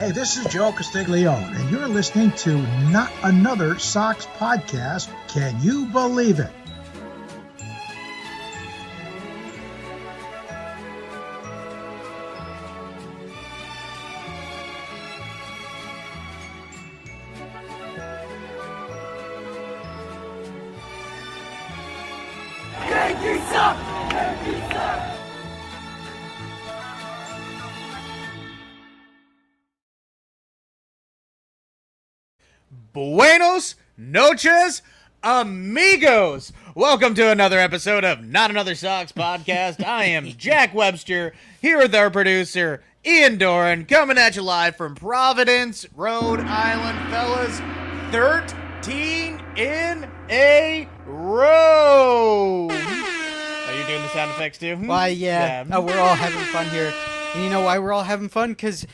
Hey, this is Joe Castiglione, and you're listening to Not Another Sox Podcast. Can you believe it? Yankees suck! Yankees suck! Buenos noches, amigos. Welcome to another episode of Not Another Sox Podcast. I am Jack Webster, here with our producer, Ian Doran, coming at you live from Providence, Rhode Island, fellas. 13 in a row. Are you doing the sound effects too? Why, yeah. Oh, we're all having fun here. And you know why we're all having fun? Because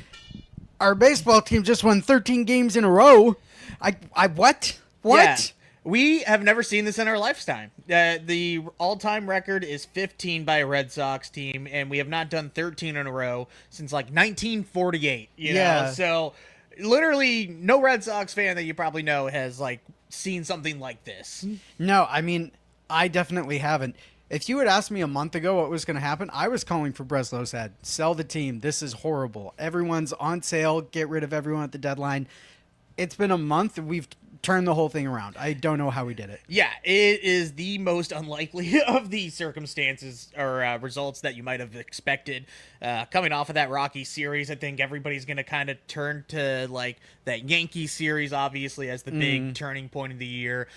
our baseball team just won 13 games in a row. What? What? Yeah. We have never seen this in our lifetime. The all-time record is 15 by a Red Sox team, and we have not done 13 in a row since like 1948. You know, so literally no Red Sox fan that you probably know has like seen something like this. No, I mean, I definitely haven't. If you had asked me a month ago what was going to happen, I was calling for Breslow's head. Sell the team. This is horrible. Everyone's on sale. Get rid of everyone at the deadline. It's been a month. We've turned the whole thing around. I don't know how we did it. Yeah, it is the most unlikely of the circumstances or results that you might have expected. Coming off of that Rocky series, I think everybody's going to kind of turn to like that Yankee series, obviously, as the big turning point of the year.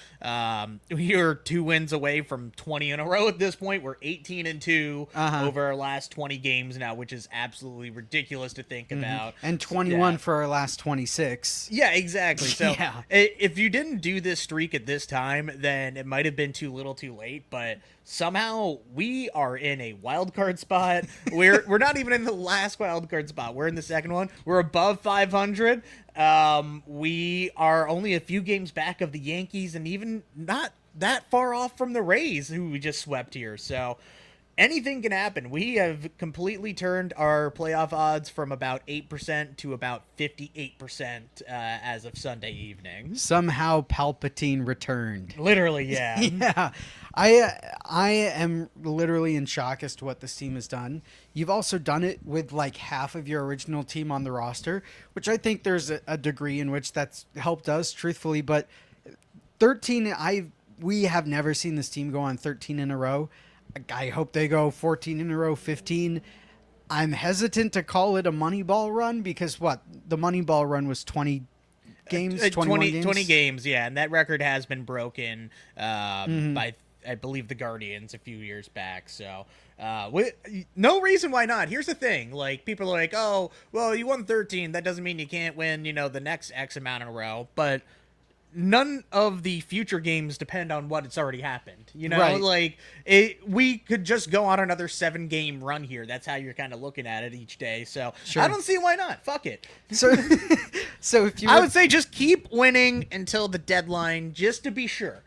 We are 2 wins away from 20 in a row at this point. We're 18-2 over our last 20 games now, which is absolutely ridiculous to think about. And 21 for our last 26. Yeah, exactly. So Yeah. if you didn't do this streak at this time, then it might have been too little too late, but somehow we are in a wild card spot. We're not even in the last wild card spot. We're in the second one. We're above 500. We are only a few games back of the Yankees and even not that far off from the Rays, who we just swept here. So anything can happen. We have completely turned our playoff odds from about 8% to about 58% as of Sunday evening. Somehow Palpatine returned. Literally, yeah. Yeah. I am literally in shock as to what this team has done. You've also done it with like half of your original team on the roster, which I think there's a degree in which that's helped us, truthfully. But 13, we have never seen this team go on 13 in a row. I hope they go 14 in a row, 15. I'm hesitant to call it a Moneyball run because the Moneyball run was 20 games, 21 games? 20 games, yeah, and that record has been broken by, I believe, the Guardians a few years back. So no reason why not. Here's the thing, like, people are like, oh, well, you won 13, that doesn't mean you can't win, the next X amount in a row, but none of the future games depend on what it's already happened. Right. Like we could just go on another 7-game run here. That's how you're kind of looking at it each day. So Sure. I don't see why not. Fuck it. So if you I would say just keep winning until the deadline, just to be sure.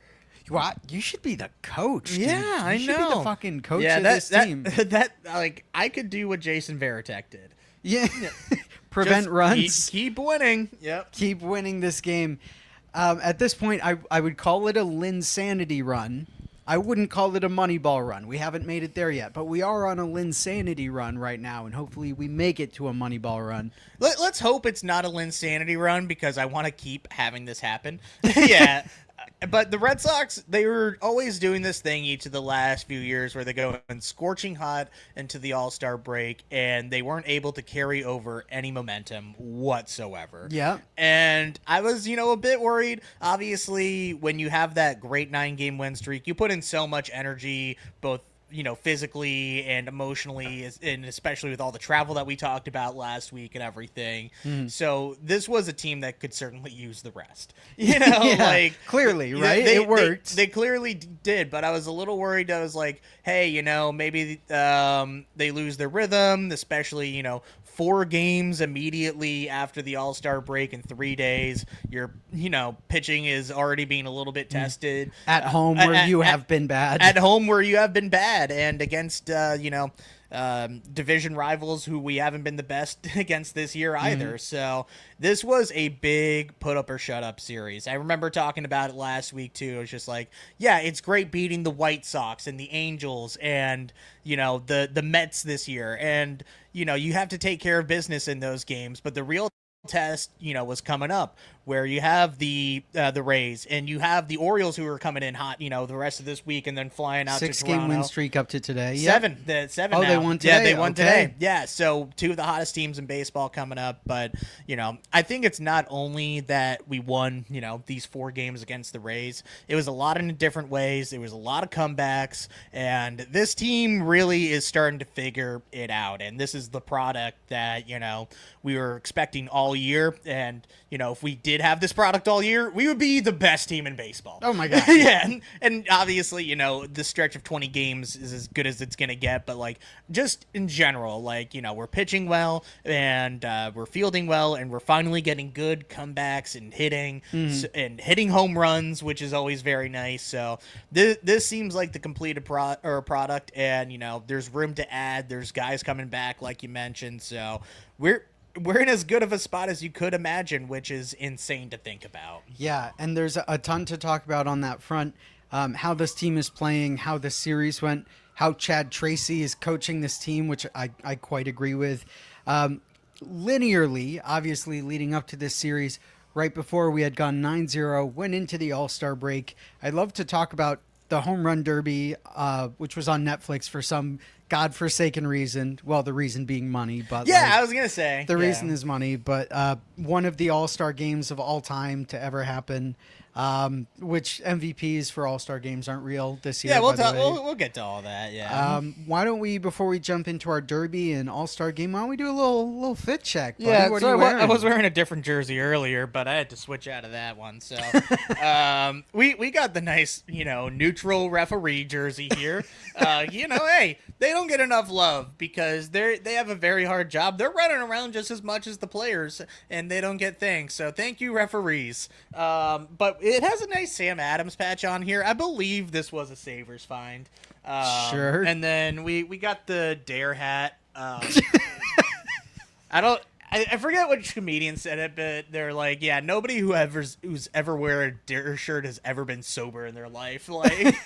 What? You should be the coach. Dude. Yeah, I know. You should be the fucking coach Yeah, of this team. that like I could do what Jason Varitek did. Yeah. Prevent Just runs. Keep winning. Yep. Keep winning this game. At this point, I would call it a Linsanity run. I wouldn't call it a Moneyball run. We haven't made it there yet, but we are on a Linsanity run right now, and hopefully we make it to a Moneyball run. Let's hope it's not a Linsanity run because I want to keep having this happen. Yeah. But the Red Sox, they were always doing this thing each of the last few years where they go in scorching hot into the All-Star break, and they weren't able to carry over any momentum whatsoever. Yeah. And I was, a bit worried. Obviously, when you have that great 9-game win streak, you put in so much energy, both physically and emotionally, and especially with all the travel that we talked about last week and everything. So this was a team that could certainly use the rest. Like clearly, right? It worked. They clearly did, but I was a little worried. I was like, hey, maybe they lose their rhythm, especially 4 games immediately after the All-Star break in 3 days. Your, pitching is already being a little bit tested. At home where you have been bad. At home where you have been bad. And against, division rivals who we haven't been the best against this year either. So this was a big put up or shut up series. I remember talking about it last week too. It was just like, yeah, it's great beating the White Sox and the Angels and, you know, the Mets this year. And, you know, you have to take care of business in those games. But the real test, you know, was coming up where you have the Rays and you have the Orioles who are coming in hot, you know, the rest of this week and then flying out to Toronto. 6-game win streak up to today. Seven. The seven. Oh, now. they won today? Yeah, they won Okay. today. Yeah, so two of the hottest teams in baseball coming up. But, you know, I think it's not only that we won, you know, these 4 games against the Rays. It was a lot in different ways. There was a lot of comebacks. And this team really is starting to figure it out. And this is the product that, you know, we were expecting all year. And, you know, if we did have this product all year, we would be the best team in baseball. Oh, my God. Yeah, and obviously, you know, the stretch of 20 games is as good as it's going to get, but, like, just in general, like, you know, we're pitching well, and we're fielding well, and we're finally getting good comebacks and hitting, and hitting home runs, which is always very nice, so this seems like the completed product, and, you know, there's room to add, there's guys coming back, like you mentioned, so we're in as good of a spot as you could imagine, which is insane to think about. Yeah, and there's a ton to talk about on that front. How this team is playing, how the series went, how Chad Tracy is coaching this team, which I quite agree with. Linearly, obviously, leading up to this series, right before we had gone 9-0, went into the All-Star break. I'd love to talk about the Home Run Derby, which was on Netflix for some godforsaken reason. Well, the reason being money, but Yeah, like, I was going to say. the yeah. reason is money, but one of the All-Star games of all time to ever happen, which MVPs for All-Star games aren't real this year. Yeah, by the way. we'll get to all that, yeah. Why don't we, before we jump into our Derby and All-Star game, why don't we do a little fit check? Buddy? Yeah, what so are you wearing? I was wearing a different jersey earlier, but I had to switch out of that one. So we got the nice, you know, neutral referee jersey here. You know, hey, they don't get enough love because they have a very hard job. They're running around just as much as the players, and they don't get thanks. So thank you, referees. But it has a nice Sam Adams patch on here. I believe this was a Savers find. Sure. And then we got the Dare hat. I forget which comedian said it, but they're like, yeah, nobody who's ever wear a Dare shirt has ever been sober in their life. Like,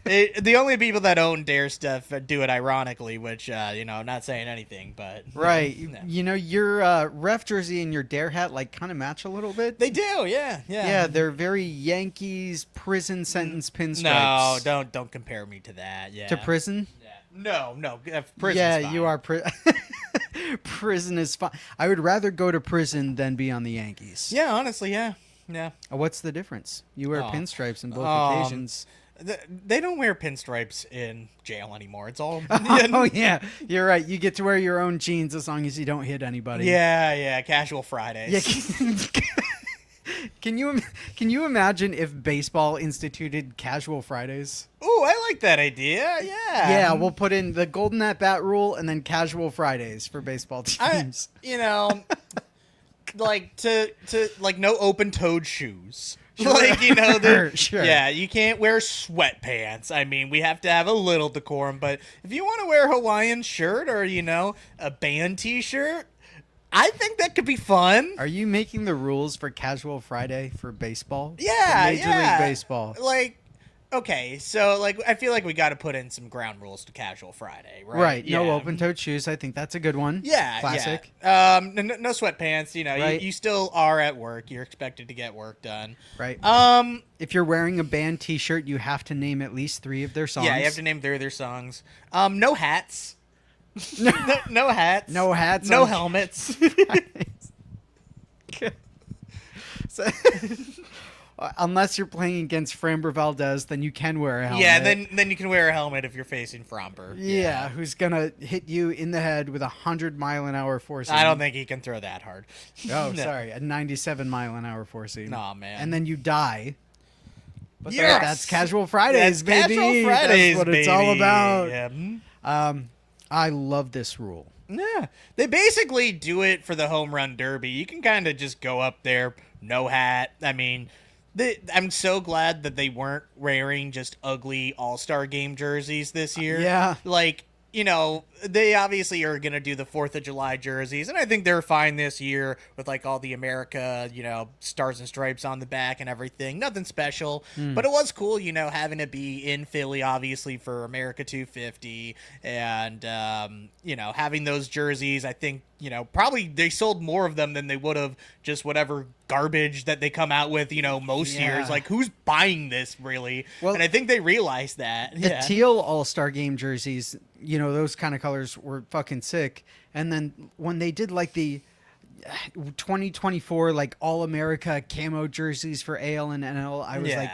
the only people that own Dare stuff do it ironically, which, you know, not saying anything, but Right. no. You know, your ref jersey and your Dare hat like kind of match a little bit. They do, yeah. Yeah, they're very Yankees prison sentence pinstripes. No, don't compare me to that. Yeah. To prison? Yeah. No. Prison's Yeah, fine. you are. Prison is fine. I would rather go to prison than be on the Yankees. Yeah, honestly, yeah. What's the difference? You wear Oh. pinstripes in both Um, occasions. They don't wear pinstripes in jail anymore. It's all. Oh yeah, you're right. You get to wear your own jeans as long as you don't hit anybody. Yeah. Casual Fridays. Yeah. Can you imagine if baseball instituted casual Fridays? Ooh, I like that idea. Yeah. Yeah, we'll put in the golden at bat rule and then casual Fridays for baseball teams. You know, like to like no open-toed shoes. Like, you know, Sure. Yeah, you can't wear sweatpants. I mean, we have to have a little decorum, but if you want to wear a Hawaiian shirt or, you know, a band t-shirt, I think that could be fun. Are you making the rules for casual Friday for baseball? Yeah, For Major League Baseball. Like, okay, so like I feel like we got to put in some ground rules to Casual Friday, right? Right. No Yeah. open-toed shoes. I think that's a good one. Yeah, Classic. Yeah. No sweatpants. You know, Right. you still are at work. You're expected to get work done. Right. Um. If you're wearing a band T-shirt, you have to name at least 3 of their songs. Yeah, you have to name 3 of their songs. No hats. No hats. No hats No on- helmets. So- unless you're playing against Framber Valdez, then you can wear a helmet. Yeah, then you can wear a helmet if you're facing Fromber. Yeah, who's gonna hit you in the head with 100-mile-an-hour four seam? I don't think he can throw that hard. Oh, No. sorry, a 97-mile-an-hour four seam. Aw, man. And then you die. But Yes! that's Casual Fridays, That's baby. Casual Fridays, That's what it's all baby. about. Yeah. I love this rule. Yeah, they basically do it for the home run derby. You can kind of just go up there, no hat. I mean, I'm so glad that they weren't wearing just ugly All-Star game jerseys this year. Yeah. Like, you know, they obviously are going to do the 4th of July jerseys, and I think they're fine this year with, like, all the America, you know, stars and stripes on the back and everything. Nothing special, but it was cool, you know, having it be in Philly, obviously, for America 250, and, you know, having those jerseys, I think, you know, probably they sold more of them than they would have just whatever garbage that they come out with, you know, most years. Like, who's buying this, really? Well, and I think they realized that. The teal All-Star Game jerseys, you know, those kind of colors were fucking sick. And then when they did like the 2024 like All-America camo jerseys for AL and NL, I was like,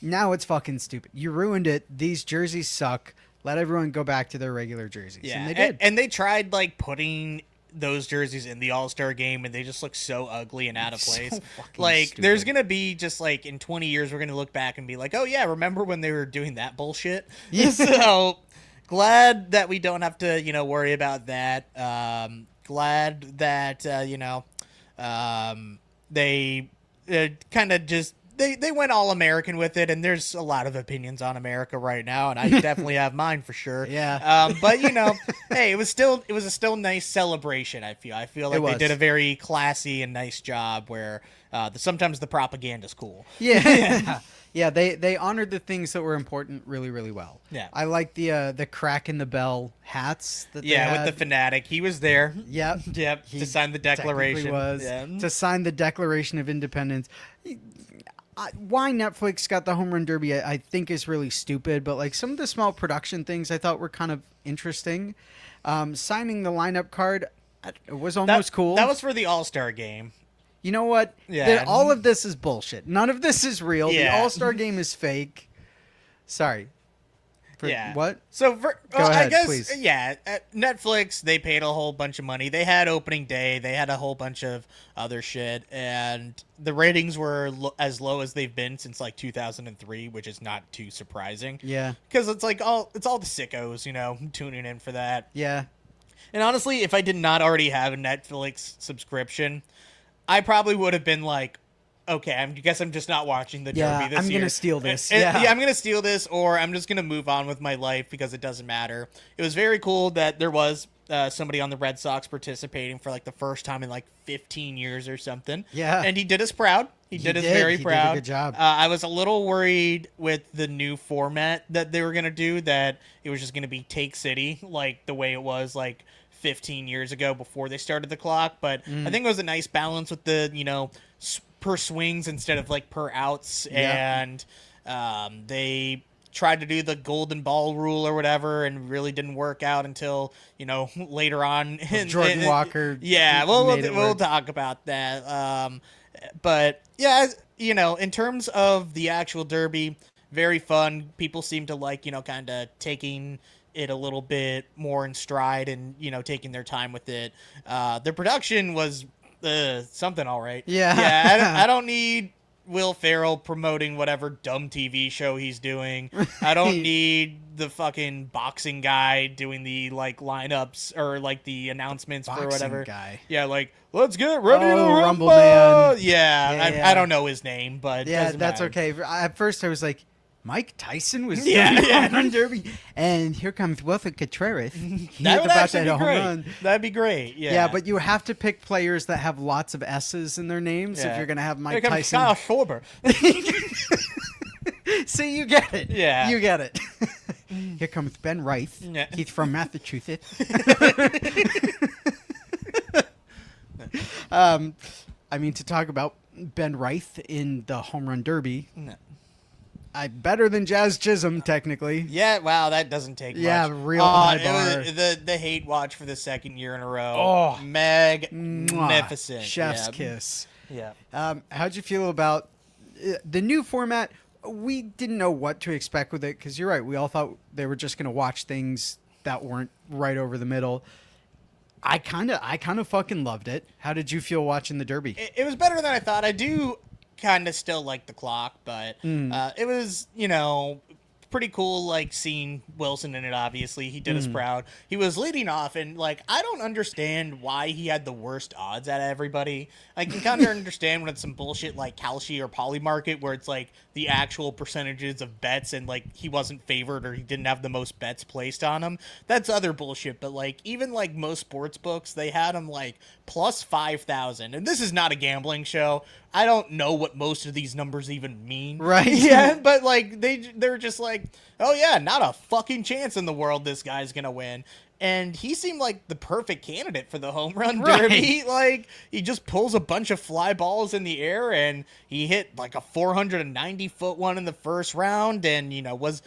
now it's fucking stupid. You ruined it. These jerseys suck. Let everyone go back to their regular jerseys. Yeah, and they did. And they tried like putting those jerseys in the All-Star Game, and they just look so ugly and out of place. So like stupid. There's gonna be just like in 20 years we're gonna look back and be like, oh yeah, remember when they were doing that bullshit? Yeah. So glad that we don't have to, you know, worry about that. Glad that you know, they kind of just they went all American with it, and there's a lot of opinions on America right now, and I definitely have mine for sure. Yeah. But you know, hey, it was a still nice celebration. I feel like they did a very classy and nice job where sometimes the propaganda's cool. Yeah. Yeah, they honored the things that were important really, really well. Yeah. I like the crack in the bell hats that they Yeah, had. with the fanatic, he was there. Yep. Yep, to sign the declaration. Technically was Yeah. to sign the Declaration of Independence. Why Netflix got the Home Run Derby, I think, is really stupid. But like some of the small production things, I thought were kind of interesting. Signing the lineup card, it was almost cool. That was for the All-Star Game. You know what? Yeah. All of this is bullshit. None of this is real. Yeah. The All-Star Game is fake. Sorry. Yeah. What? So Go I ahead, guess please. yeah, Netflix, they paid a whole bunch of money. They had opening day, they had a whole bunch of other shit, and the ratings were as low as they've been since like 2003, which is not too surprising. Yeah. Because it's like all the sickos, you know, tuning in for that. Yeah. And honestly, if I did not already have a Netflix subscription, I probably would have been like, okay, I guess I'm just not watching the Derby this year. I'm going to steal this. Yeah, I'm going to steal this, or I'm just going to move on with my life because it doesn't matter. It was very cool that there was somebody on the Red Sox participating for like the first time in like 15 years or something. Yeah. And he did us proud. He did us very He proud. did a good job. I was a little worried with the new format that they were going to do, that it was just going to be Take City, like the way it was like 15 years ago before they started the clock. But I think it was a nice balance with the, you know, per swings instead of like per outs. Yeah. And they tried to do the golden ball rule or whatever, and really didn't work out until, you know, later on. Jordan Walker. Yeah, we'll talk about that. But yeah, you know, in terms of the actual Derby, very fun. People seem to like, you know, kind of taking it a little bit more in stride and, you know, taking their time with it. The production was something all right. Yeah. I don't need Will Ferrell promoting whatever dumb TV show he's doing. I don't need the fucking boxing guy doing the like lineups or like the announcements for whatever. Guy. Yeah, like, let's get ready to Rumble rumble. Man. Yeah, I don't know his name, but Yeah, doesn't that's matter. okay. At first, I was like, Mike Tyson was Yeah, doing yeah. the home run derby, and here comes Wilfred Contreras. He's That would about actually to be hit a home great. run. That'd be great. Yeah, Yeah, but you have to pick players that have lots of S's in their names if you're going to have Mike Here comes Tyson. Kyle Schwarber. See, you get it. Yeah. You get it. Here comes Ben Reith. Yeah. He's from Massachusetts. I mean, to talk about Ben Reith in the home run derby, No. better than Jazz Chisholm, technically. Yeah, wow, that doesn't take Yeah, much. real high it was bar. the hate watch for the second year in a row. Oh. Magnificent. Chef's yeah. kiss. Yeah. How'd you feel about the new format? We didn't know what to expect with it because you're right. We all thought they were just going to watch things that weren't right over the middle. I kind of fucking loved it. How did you feel watching the Derby? It was better than I thought. I do kind of still like the clock, but it was, you know, pretty cool, like, seeing Wilson in it, obviously. He did us proud. He was leading off, and, like, I don't understand why he had the worst odds out of everybody. I can kind of understand when it's some bullshit like Kalshi or Polymarket, where it's, like, the actual percentages of bets, and, like, he wasn't favored or he didn't have the most bets placed on him. That's other bullshit, but, like, even, like, most sports books, they had him, like, plus 5,000. And this is not a gambling show. I don't know what most of these numbers even mean. Right. Yeah, but like they're just like, oh yeah, not a fucking chance in the world this guy's gonna win. And he seemed like the perfect candidate for the home run derby. Like, he just pulls a bunch of fly balls in the air, and he hit like a 490-foot one in the first round, and you know was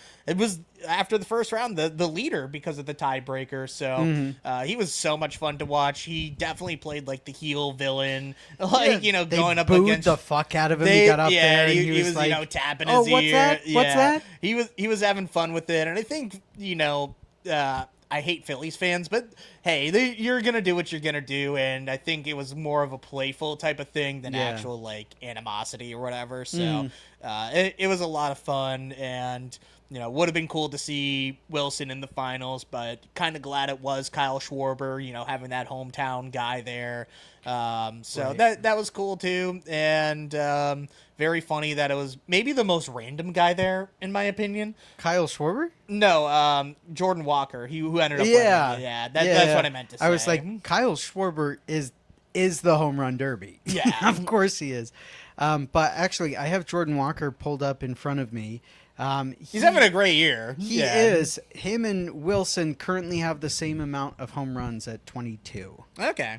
after the first round the leader because of the tiebreaker. So he was so much fun to watch. He definitely played like the heel villain, like they going up booed against the fuck out of him. He got up there, and he was like, tapping "Oh, his what's ear. that? Yeah. What's that?" He was having fun with it, and I think I hate Phillies fans, but hey, you're going to do what you're going to do, and I think it was more of a playful type of thing than actual, like, animosity or whatever, so it was a lot of fun, and, you know, would have been cool to see Wilson in the finals, but kind of glad it was Kyle Schwarber, you know, having that hometown guy there, so that was cool, too, and very funny that it was maybe the most random guy there, in my opinion. Kyle Schwarber? No, Jordan Walker, who ended up Yeah. winning. That's what I meant to say. I was like, Kyle Schwarber is the home run derby. Yeah. Of course he is. But actually, I have Jordan Walker pulled up in front of me. He's having a great year. He is. Him and Wilson currently have the same amount of home runs at 22. Okay.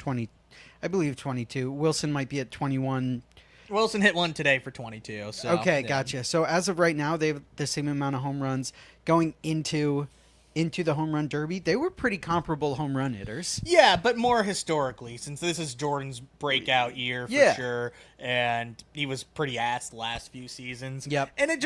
I believe 22. Wilson might be at 21. Wilson hit one today for 22. So Okay, yeah. gotcha. So as of right now, they have the same amount of home runs going into the home run derby. They were pretty comparable home run hitters. Yeah, but more historically, since this is Jordan's breakout year for sure, and he was pretty ass the last few seasons. Yep. And it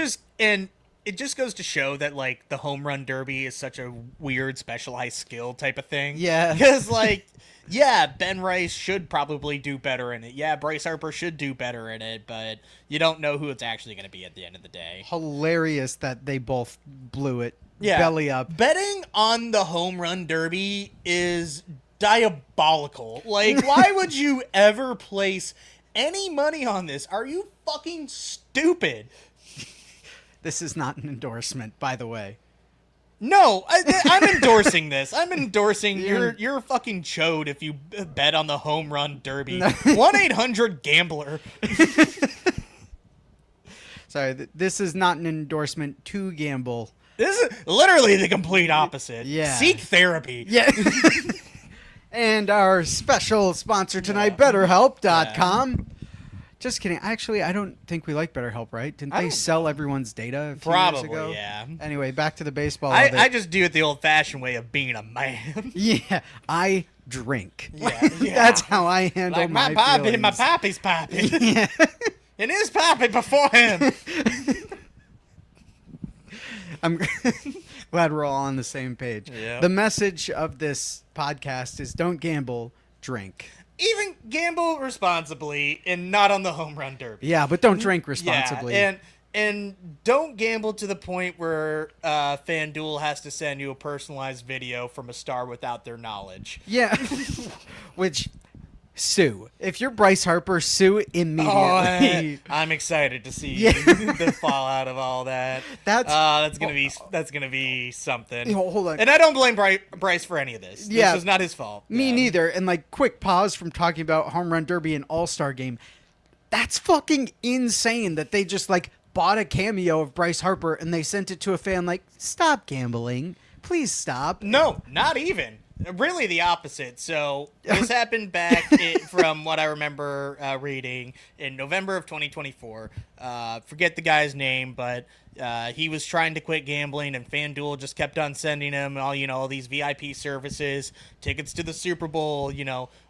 just goes to show that, like, the home run derby is such a weird specialized skill type of thing. Yeah. Because, like, yeah, Ben Rice should probably do better in it. Yeah, Bryce Harper should do better in it, but you don't know who it's actually going to be at the end of the day. Hilarious that they both blew it Yeah. belly up. Betting on the home run derby is diabolical. Like, why would you ever place any money on this? Are you fucking stupid? This is not an endorsement, by the way. No, I'm endorsing this. I'm endorsing you're a fucking chode if you bet on the home run derby. 1-800-GAMBLER. Sorry, this is not an endorsement to gamble. This is literally the complete opposite. Yeah. Seek therapy. Yeah. And our special sponsor tonight, BetterHelp.com. Just kidding. Actually, I don't think we like BetterHelp, right? Didn't they sell everyone's data a few years ago? Probably, yeah. Anyway, back to the baseball. I just do it the old-fashioned way of being a man. Yeah, I drink. Yeah. That's how I handle Like my poppy, my poppy's poppy. Yeah. And his poppy before him. I'm glad we're all on the same page. Yeah. The message of this podcast is don't gamble, drink. Even gamble responsibly and not on the home run derby. Yeah, but don't drink responsibly. Yeah, and don't gamble to the point where FanDuel has to send you a personalized video from a star without their knowledge. Yeah. Which, sue. If you're Bryce Harper, sue immediately. Oh, I'm excited to see the fallout of all that. That's gonna be something. Hold on. And I don't blame Bryce for any of this. Yeah. This is not his fault. Me neither. And like, quick pause from talking about home run derby and all-star game. That's fucking insane that they just like bought a cameo of Bryce Harper and they sent it to a fan like, stop gambling. Please stop. No, not even. Really the opposite. So this happened back from what I remember reading in November of 2024. Forget the guy's name, but he was trying to quit gambling, and FanDuel just kept on sending him all these VIP services, tickets to the Super Bowl,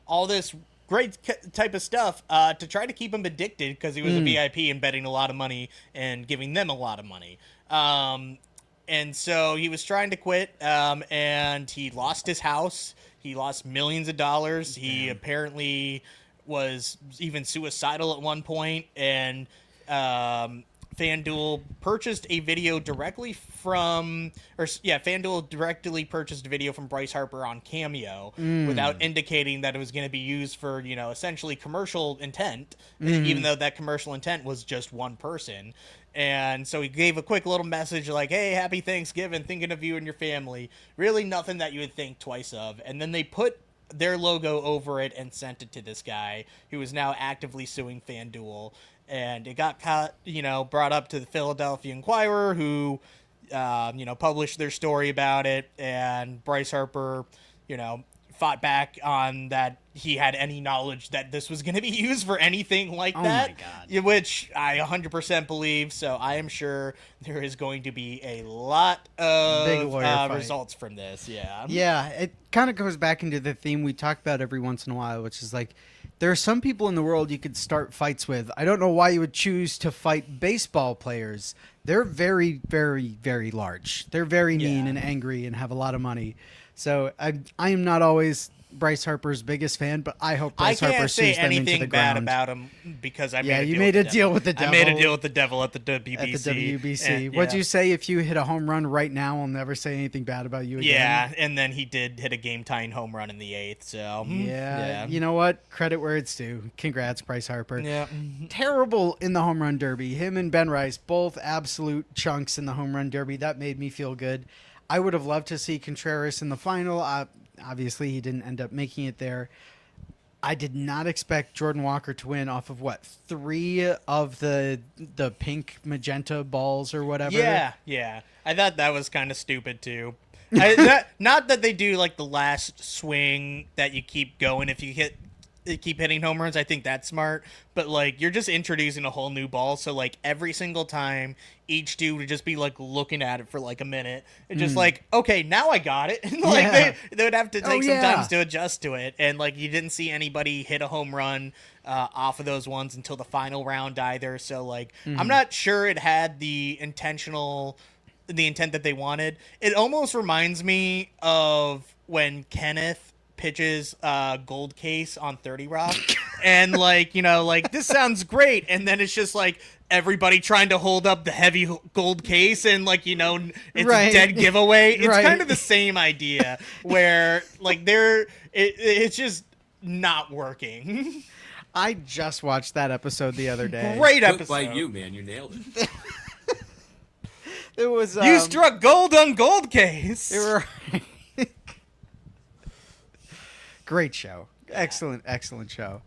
all this great type of stuff to try to keep him addicted because he was a VIP and betting a lot of money and giving them a lot of money. And so he was trying to quit, and he lost his house. He lost millions of dollars. Damn. He apparently was even suicidal at one point. And FanDuel purchased a video directly from, FanDuel directly purchased a video from Bryce Harper on Cameo without indicating that it was going to be used for, essentially commercial intent, even though that commercial intent was just one person. And so he gave a quick little message like, hey, happy Thanksgiving, thinking of you and your family. Really nothing that you would think twice of. And then they put their logo over it and sent it to this guy who is now actively suing FanDuel. And it got brought up to the Philadelphia Inquirer, who, published their story about it. And Bryce Harper, fought back on that he had any knowledge that this was going to be used for anything like that. My God. Which I 100% believe. So I am sure there is going to be a lot of results from this. Yeah. Yeah, it kind of goes back into the theme we talk about every once in a while, which is like, there are some people in the world you could start fights with. I don't know why you would choose to fight baseball players. They're very, very, very large. They're very mean and angry and have a lot of money. So I am not always Bryce Harper's biggest fan, but I hope Bryce Harper sues them into the ground. I can't say anything bad about him because I made a deal with the devil. I made a deal with the devil at the WBC. At the WBC. What'd you say? If you hit a home run right now, I'll never say anything bad about you again. Yeah, and then he did hit a game-tying home run in the 8th. So yeah, you know what? Credit where it's due. Congrats, Bryce Harper. Yeah. Terrible in the home run derby. Him and Ben Rice, both absolute chunks in the home run derby. That made me feel good. I would have loved to see Contreras in the final. Obviously, he didn't end up making it there. I did not expect Jordan Walker to win off of 3 of the pink magenta balls or whatever. Yeah. I thought that was kind of stupid too. Not that they do like the last swing that you keep going if you keep hitting home runs. I think that's smart, but like you're just introducing a whole new ball, so like every single time each dude would just be like looking at it for like a minute and just like, okay, now I got it. And like they would have to take some time to adjust to it, and like you didn't see anybody hit a home run off of those ones until the final round either. So like I'm not sure it had the intent that they wanted. It almost reminds me of when Kenneth pitches Gold Case on 30 Rock and like this sounds great, and then it's just like everybody trying to hold up the heavy gold case and like it's a dead giveaway. It's kind of the same idea where like it's just not working. I just watched that episode the other day. Great episode by you, man. You nailed it. It was you struck gold on Gold Case. Great show. Excellent show.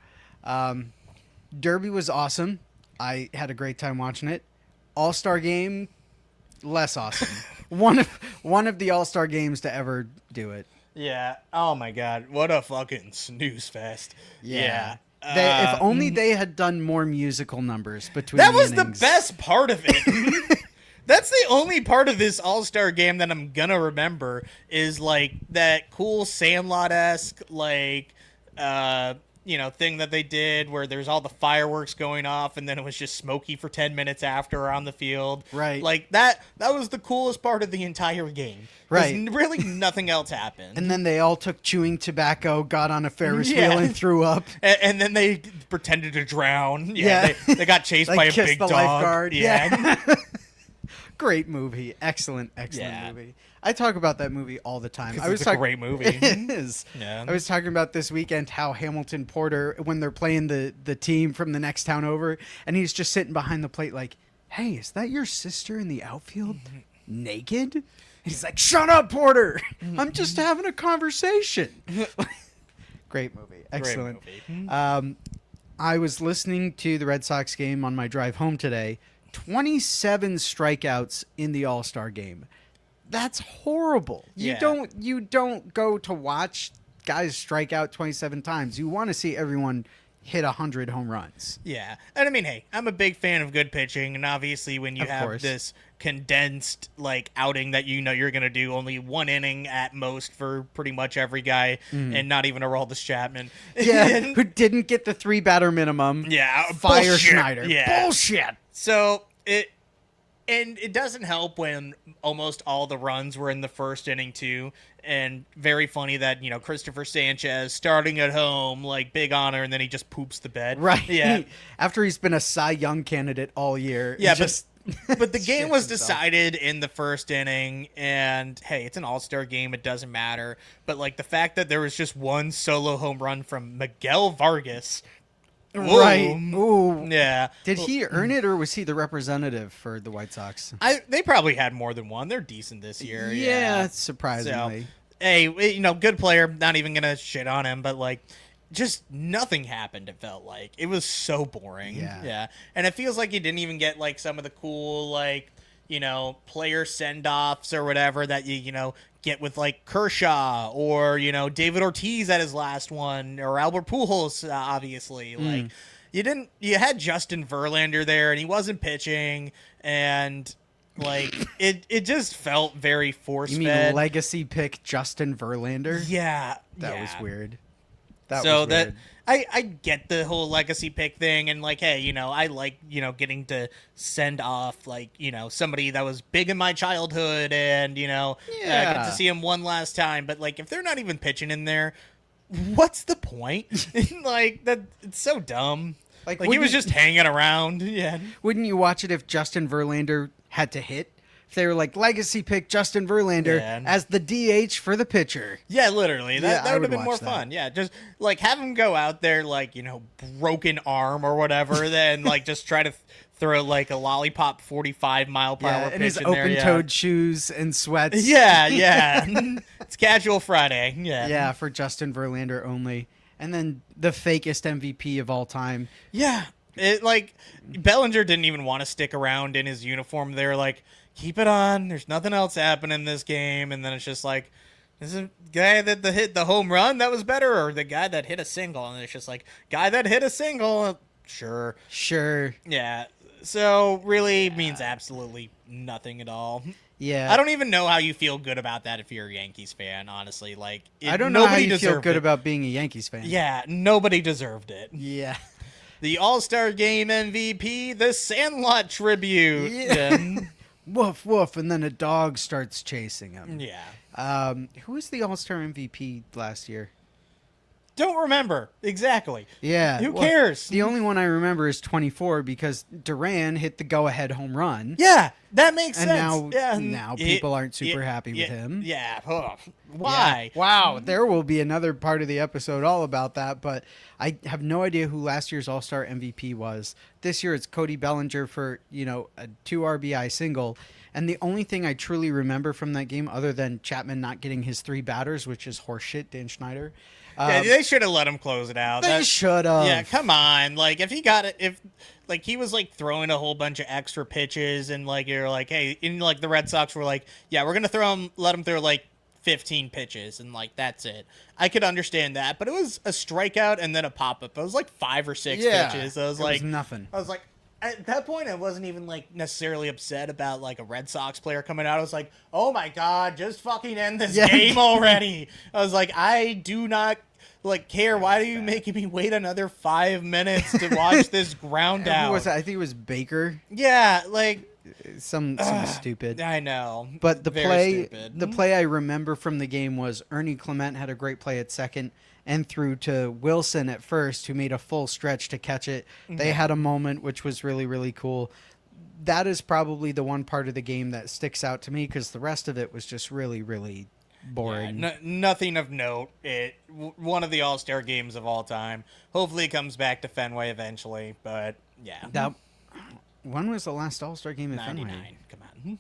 Derby was awesome. I had a great time watching it. All-Star Game, less awesome. one of the All-Star games to ever do it. Yeah. Oh my God. What a fucking snooze fest. Yeah. If only they had done more musical numbers between that the was innings. The best part of it. That's the only part of this All-Star game that I'm gonna remember is like that cool Sandlot-esque like thing that they did where there's all the fireworks going off and then it was just smoky for 10 minutes after around the field. Right. Like that was the coolest part of the entire game. Right. Really nothing else happened. And then they all took chewing tobacco, got on a Ferris wheel and threw up. And then they pretended to drown. Yeah. They got chased by a big the dog. Lifeguard. Yeah. Great movie. Excellent movie. I talk about that movie all the time. It's a great movie. It is. Yeah. I was talking about this weekend how Hamilton Porter, when they're playing the team from the next town over, and he's just sitting behind the plate like, hey, is that your sister in the outfield naked? And he's like, shut up, Porter. I'm just having a conversation. Great movie. Excellent. Great movie. I was listening to the Red Sox game on my drive home today. 27 strikeouts in the All-Star game. That's horrible. Yeah. You don't go to watch guys strike out 27 times. You want to see everyone hit 100 home runs. Yeah. And I mean, hey, I'm a big fan of good pitching, and obviously when you have this condensed like outing that you're going to do only one inning at most for pretty much every guy and not even Aroldis Chapman. Yeah, who didn't get the 3-batter minimum. Yeah. Fire bullshit. Schneider. Yeah. Bullshit. So it doesn't help when almost all the runs were in the first inning too, and very funny that Christopher Sanchez starting at home, like big honor, and then he just poops the bed. Right. Yeah. After he's been a Cy Young candidate all year. Yeah, just But the game was Shits himself. decided in the first inning, and hey, it's an all-star game. It doesn't matter. But like the fact that there was just one solo home run from Miguel Vargas. Right. Whoa. Ooh. Yeah. Did he earn it, or was he the representative for the White Sox? They probably had more than one. They're decent this year. Yeah, So, surprisingly. hey, good player. Not even gonna shit on him, but like, just nothing happened. It felt like it was so boring. Yeah. And it feels like you didn't even get like some of the cool like player send offs or whatever that you get with like Kershaw or David Ortiz at his last one or Albert Pujols, obviously. Like you had Justin Verlander there and he wasn't pitching and. Like it just felt very force You fed. mean legacy pick Justin Verlander? Yeah, That was weird. I get the whole legacy pick thing and like, hey, I like getting to send off like somebody that was big in my childhood and get to see him one last time. But like if they're not even pitching in there, what's the point? Like that, it's so dumb. Like he was just hanging around. Yeah. Wouldn't you watch it if Justin Verlander had to hit? If they were like legacy pick Justin Verlander as the DH for the pitcher. Yeah, literally. That I would would have been more watch that. fun. Yeah, just like have him go out there like, broken arm or whatever, then like just try to throw like a lollipop 45-mile-per-hour pitch and his in there. open-toed shoes and sweats. Yeah. It's casual Friday. Yeah. Yeah, for Justin Verlander only. And then the fakest MVP of all time. Yeah. It like Bellinger didn't even want to stick around in his uniform. They were like, keep it on. There's nothing else happening in this game. And then it's just like, is it the guy that hit the home run that was better or the guy that hit a single? And it's just like, guy that hit a single. Sure. Yeah. So really means absolutely nothing at all. Yeah. I don't even know how you feel good about that if you're a Yankees fan, honestly. Like, I don't know how nobody you feel deserved good it. about being a Yankees fan. Yeah, nobody deserved it. Yeah. The All-Star Game MVP, the Sandlot tribute. Yeah. Woof, woof, and then a dog starts chasing him. Yeah. Who was the All-Star MVP last year? Don't remember. Exactly. Yeah. Who cares? The only one I remember is 24 because Duran hit the go-ahead home run. Yeah, that makes And sense. now people aren't super happy with him. Yeah. Why? Yeah. Wow. There will be another part of the episode all about that, but I have no idea who last year's All-Star MVP was. This year it's Cody Bellinger for, a 2 RBI single. And the only thing I truly remember from that game, other than Chapman not getting his 3 batters, which is horseshit, Dan Schneider. Yeah, they should have let him close it out. They should have. Yeah, come on. Like, if he got it, like he was like throwing a whole bunch of extra pitches, and like you're like, hey, in like the Red Sox were like, yeah, we're gonna let him throw like 15 pitches, and like that's it. I could understand that, but it was a strikeout and then a pop up. It was like 5 or 6 pitches. I was it like was nothing. I was like. At that point, I wasn't even like necessarily upset about like a Red Sox player coming out. I was like, "Oh my god, just fucking end this game already!" I was like, "I do not like care. Why are you making me wait another 5 minutes to watch this ground Who out?" was that? I think it was Baker. Yeah, like Some stupid. I know, But the Very stupid. play I remember from the game was Ernie Clement had a great play at second and threw to Wilson at first, who made a full stretch to catch it. They had a moment which was really, really cool. That is probably the one part of the game that sticks out to me because the rest of it was just really, really boring. Yeah, nothing of note. One of the All-Star games of all time. Hopefully, it comes back to Fenway eventually. But yeah, When was the last All-Star game at 99. Fenway? Come on.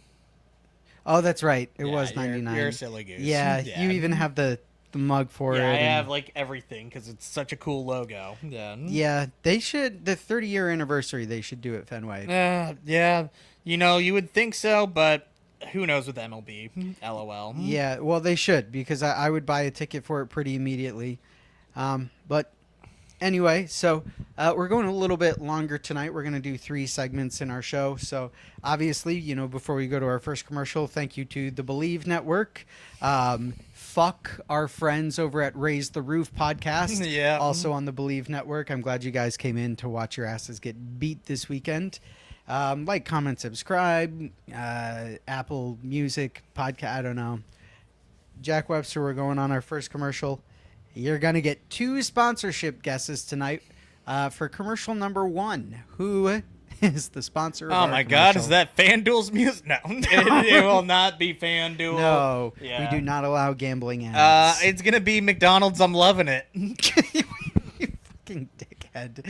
Oh, that's right. It Yeah, was 99. You're a silly goose. Yeah, you even have the mug for it. Yeah, I and- have like everything because it's such a cool logo. Yeah. Yeah, they should. The 30-year anniversary, they should do at Fenway. Yeah. You would think so, but who knows with MLB? LOL. Yeah, well, they should because I would buy a ticket for it pretty immediately. But anyway, so we're going a little bit longer tonight. We're going to do 3 segments in our show. So obviously, before we go to our first commercial, thank you to the Believe Network. Fuck our friends over at Raise the Roof podcast. Yeah. Also on the Believe Network. I'm glad you guys came in to watch your asses get beat this weekend. Like, comment, subscribe, Apple Music, podcast, I don't know. Jack Webster, we're going on our first commercial. You're going to get 2 sponsorship guesses tonight for commercial number 1. Who is the sponsor of Oh our my God, is commercial. that FanDuel's music? No, it will not be FanDuel. No, Yeah. we do not allow gambling ads. It's gonna be McDonald's. I'm loving it. You fucking dickhead.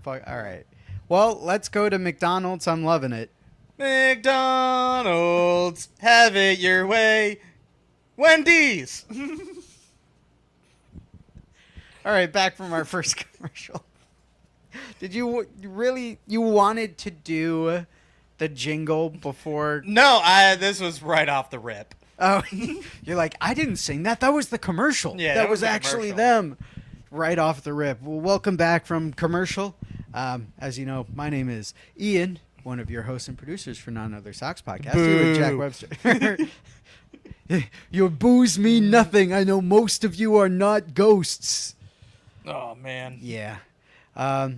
All right. Well, let's go to McDonald's. I'm loving it. McDonald's, have it your way. Wendy's. All right, back from our first commercial. Did you really you wanted to do the jingle before? No, this was right off the rip. Oh, you're like, I didn't sing that. That was the commercial. Yeah, that that was was the actually commercial. them. Right off the rip. Well, welcome back from commercial. As you know, my name is Ian, one of your hosts and producers for None Other Sox podcast. Here with Jack Webster. Your booze mean nothing. I know most of you are not ghosts. Oh man. Yeah.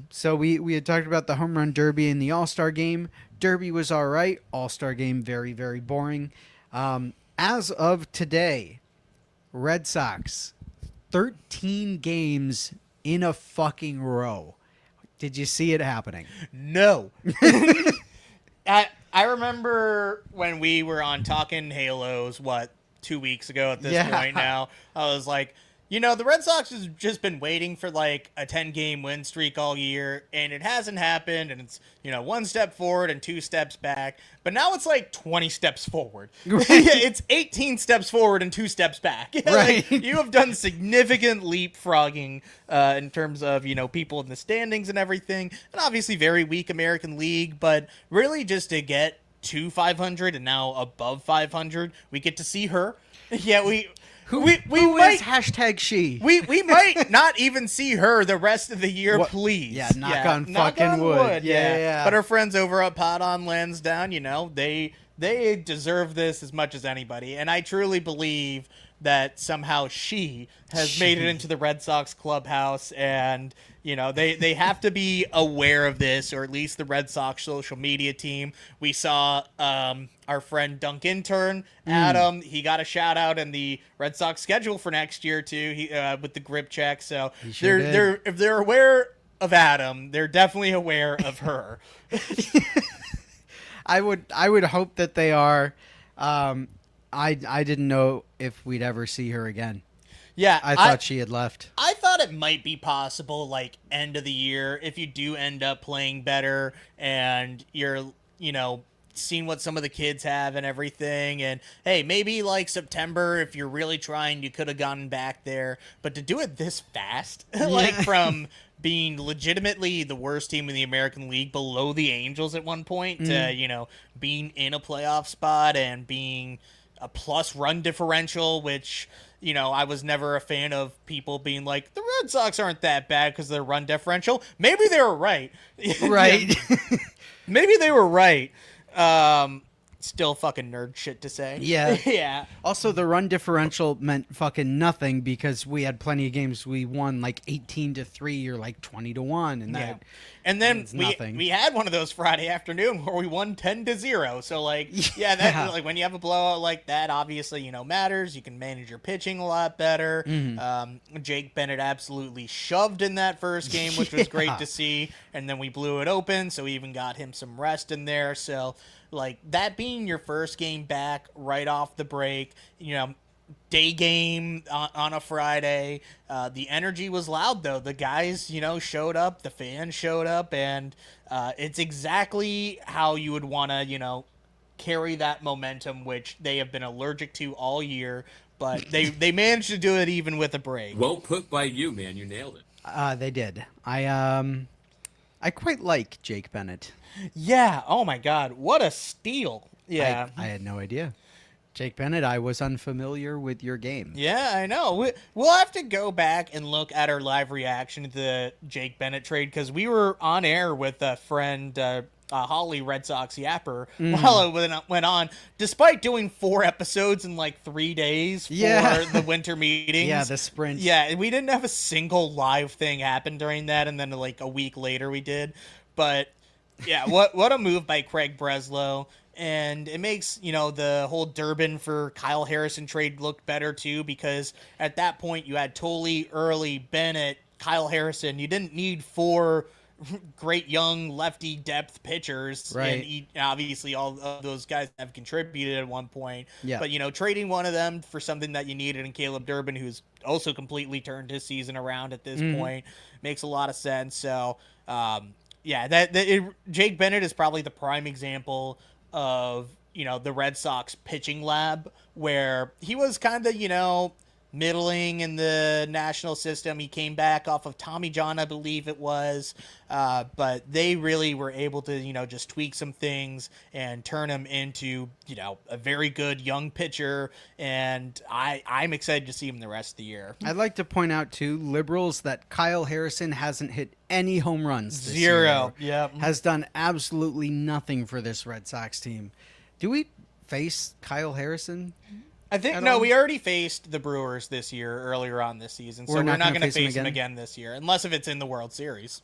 So we had talked about the home run derby and the All-Star game. Derby was all right. All-Star game, very, very boring. As of today, Red Sox, 13 games in a fucking row. Did you see it happening? No. I remember when we were on Talking Halos, 2 weeks ago at this point now, I was like, the Red Sox has just been waiting for like a 10-game win streak all year, and it hasn't happened, and it's, one step forward and 2 steps back, but now it's like 20 steps forward. It's 18 steps forward and 2 steps back. Right. Like, you have done significant leapfrogging in terms of, people in the standings and everything, and obviously very weak American League, but really just to get to 500 and now above 500, we get to see her. Yeah, Who might is hashtag she? we might not even see her the rest of the year, What? please. Yeah, knock on fucking wood. Yeah. But our friends over at Pot on Lansdowne, they deserve this as much as anybody, and I truly believe that somehow she has made it into the Red Sox clubhouse, and they have to be aware of this, or at least the Red Sox social media team. We saw our friend Dunk Intern Adam. He got a shout out in the Red Sox schedule for next year too. He with the grip check. So sure they're if they're aware of Adam, they're definitely aware of her. I would hope that they are. I didn't know if we'd ever see her again. Yeah, I thought she had left. I thought it might be possible, like, end of the year, if you do end up playing better and you're, seeing what some of the kids have and everything. And, hey, maybe, like, September, if you're really trying, you could have gotten back there. But to do it this fast, like, from being legitimately the worst team in the American League below the Angels at one point to, being in a playoff spot and being a plus run differential, which... I was never a fan of people being like, the Red Sox aren't that bad because of their run differential. Maybe they were right. Right. Maybe they were right. Still fucking nerd shit to say. Yeah. Yeah. Also, the run differential meant fucking nothing because we had plenty of games we won like 18-3 or like 20-1, and that. And then means nothing. we had one of those Friday afternoon where we won 10-0. So like, yeah, that like when you have a blowout like that, obviously matters. You can manage your pitching a lot better. Jake Bennett absolutely shoved in that first game, which was great to see. And then we blew it open, so we even got him some rest in there. So like that being your first game back right off the break, day game on a Friday. The energy was loud, though. The guys, showed up. The fans showed up. And it's exactly how you would want to, carry that momentum, which they have been allergic to all year. But they managed to do it even with a break. Well put by you, man. You nailed it. They did. I quite like Jake Bennett. Yeah. Oh, my God. What a steal. Yeah. I had no idea. Jake Bennett, I was unfamiliar with your game. Yeah, I know. We'll have to go back and look at our live reaction to the Jake Bennett trade because we were on air with a friend, Holly Red Sox Yapper, while it went on, despite doing 4 episodes in like 3 days for the winter meetings. Yeah, the sprint. Yeah, we didn't have a single live thing happen during that, and then like a week later we did. But yeah, what a move by Craig Breslow. And it makes, the whole Durbin for Kyle Harrison trade look better, too, because at that point you had Tolley, Early, Bennett, Kyle Harrison. You didn't need 4 great young lefty depth pitchers. Right. And obviously all of those guys have contributed at one point. Yeah. But, trading one of them for something that you needed in Caleb Durbin, who's also completely turned his season around at this point, makes a lot of sense. So, Jake Bennett is probably the prime example of, the Red Sox pitching lab, where he was kind of, middling in the national system. He came back off of Tommy John, I believe it was, but they really were able to, just tweak some things and turn him into, a very good young pitcher, and I'm excited to see him the rest of the year. I'd like to point out, too, liberals, that Kyle Harrison hasn't hit any home runs this Zero. year. Yep. Has done absolutely nothing for this Red Sox team. Do we face Kyle Harrison? I think we already faced the Brewers this year, earlier on this season, so we're not going to face them again this year, unless if it's in the World Series.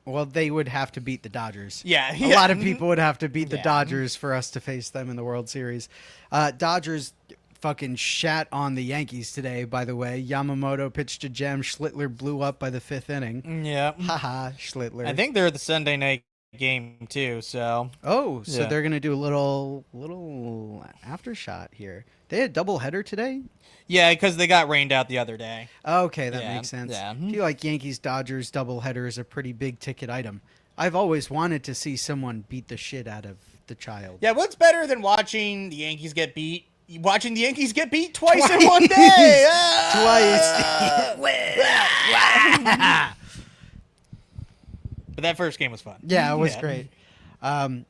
Well, they would have to beat the Dodgers. Yeah. A lot of people would have to beat the Dodgers for us to face them in the World Series. Dodgers fucking shat on the Yankees today, by the way. Yamamoto pitched a gem. Schlittler blew up by the 5th inning. Yeah. Haha, Schlittler. I think they're the Sunday night game too, so they're gonna do a little aftershoot here. They had a doubleheader today. Yeah, because they got rained out the other day. Okay, that makes sense. Yeah. I feel like Yankees Dodgers doubleheader is a pretty big ticket item. I've always wanted to see someone beat the shit out of the Child. Yeah, what's better than watching the Yankees get beat? Watching the Yankees get beat twice in one day. Twice. But that first game was fun. Yeah, it was great. I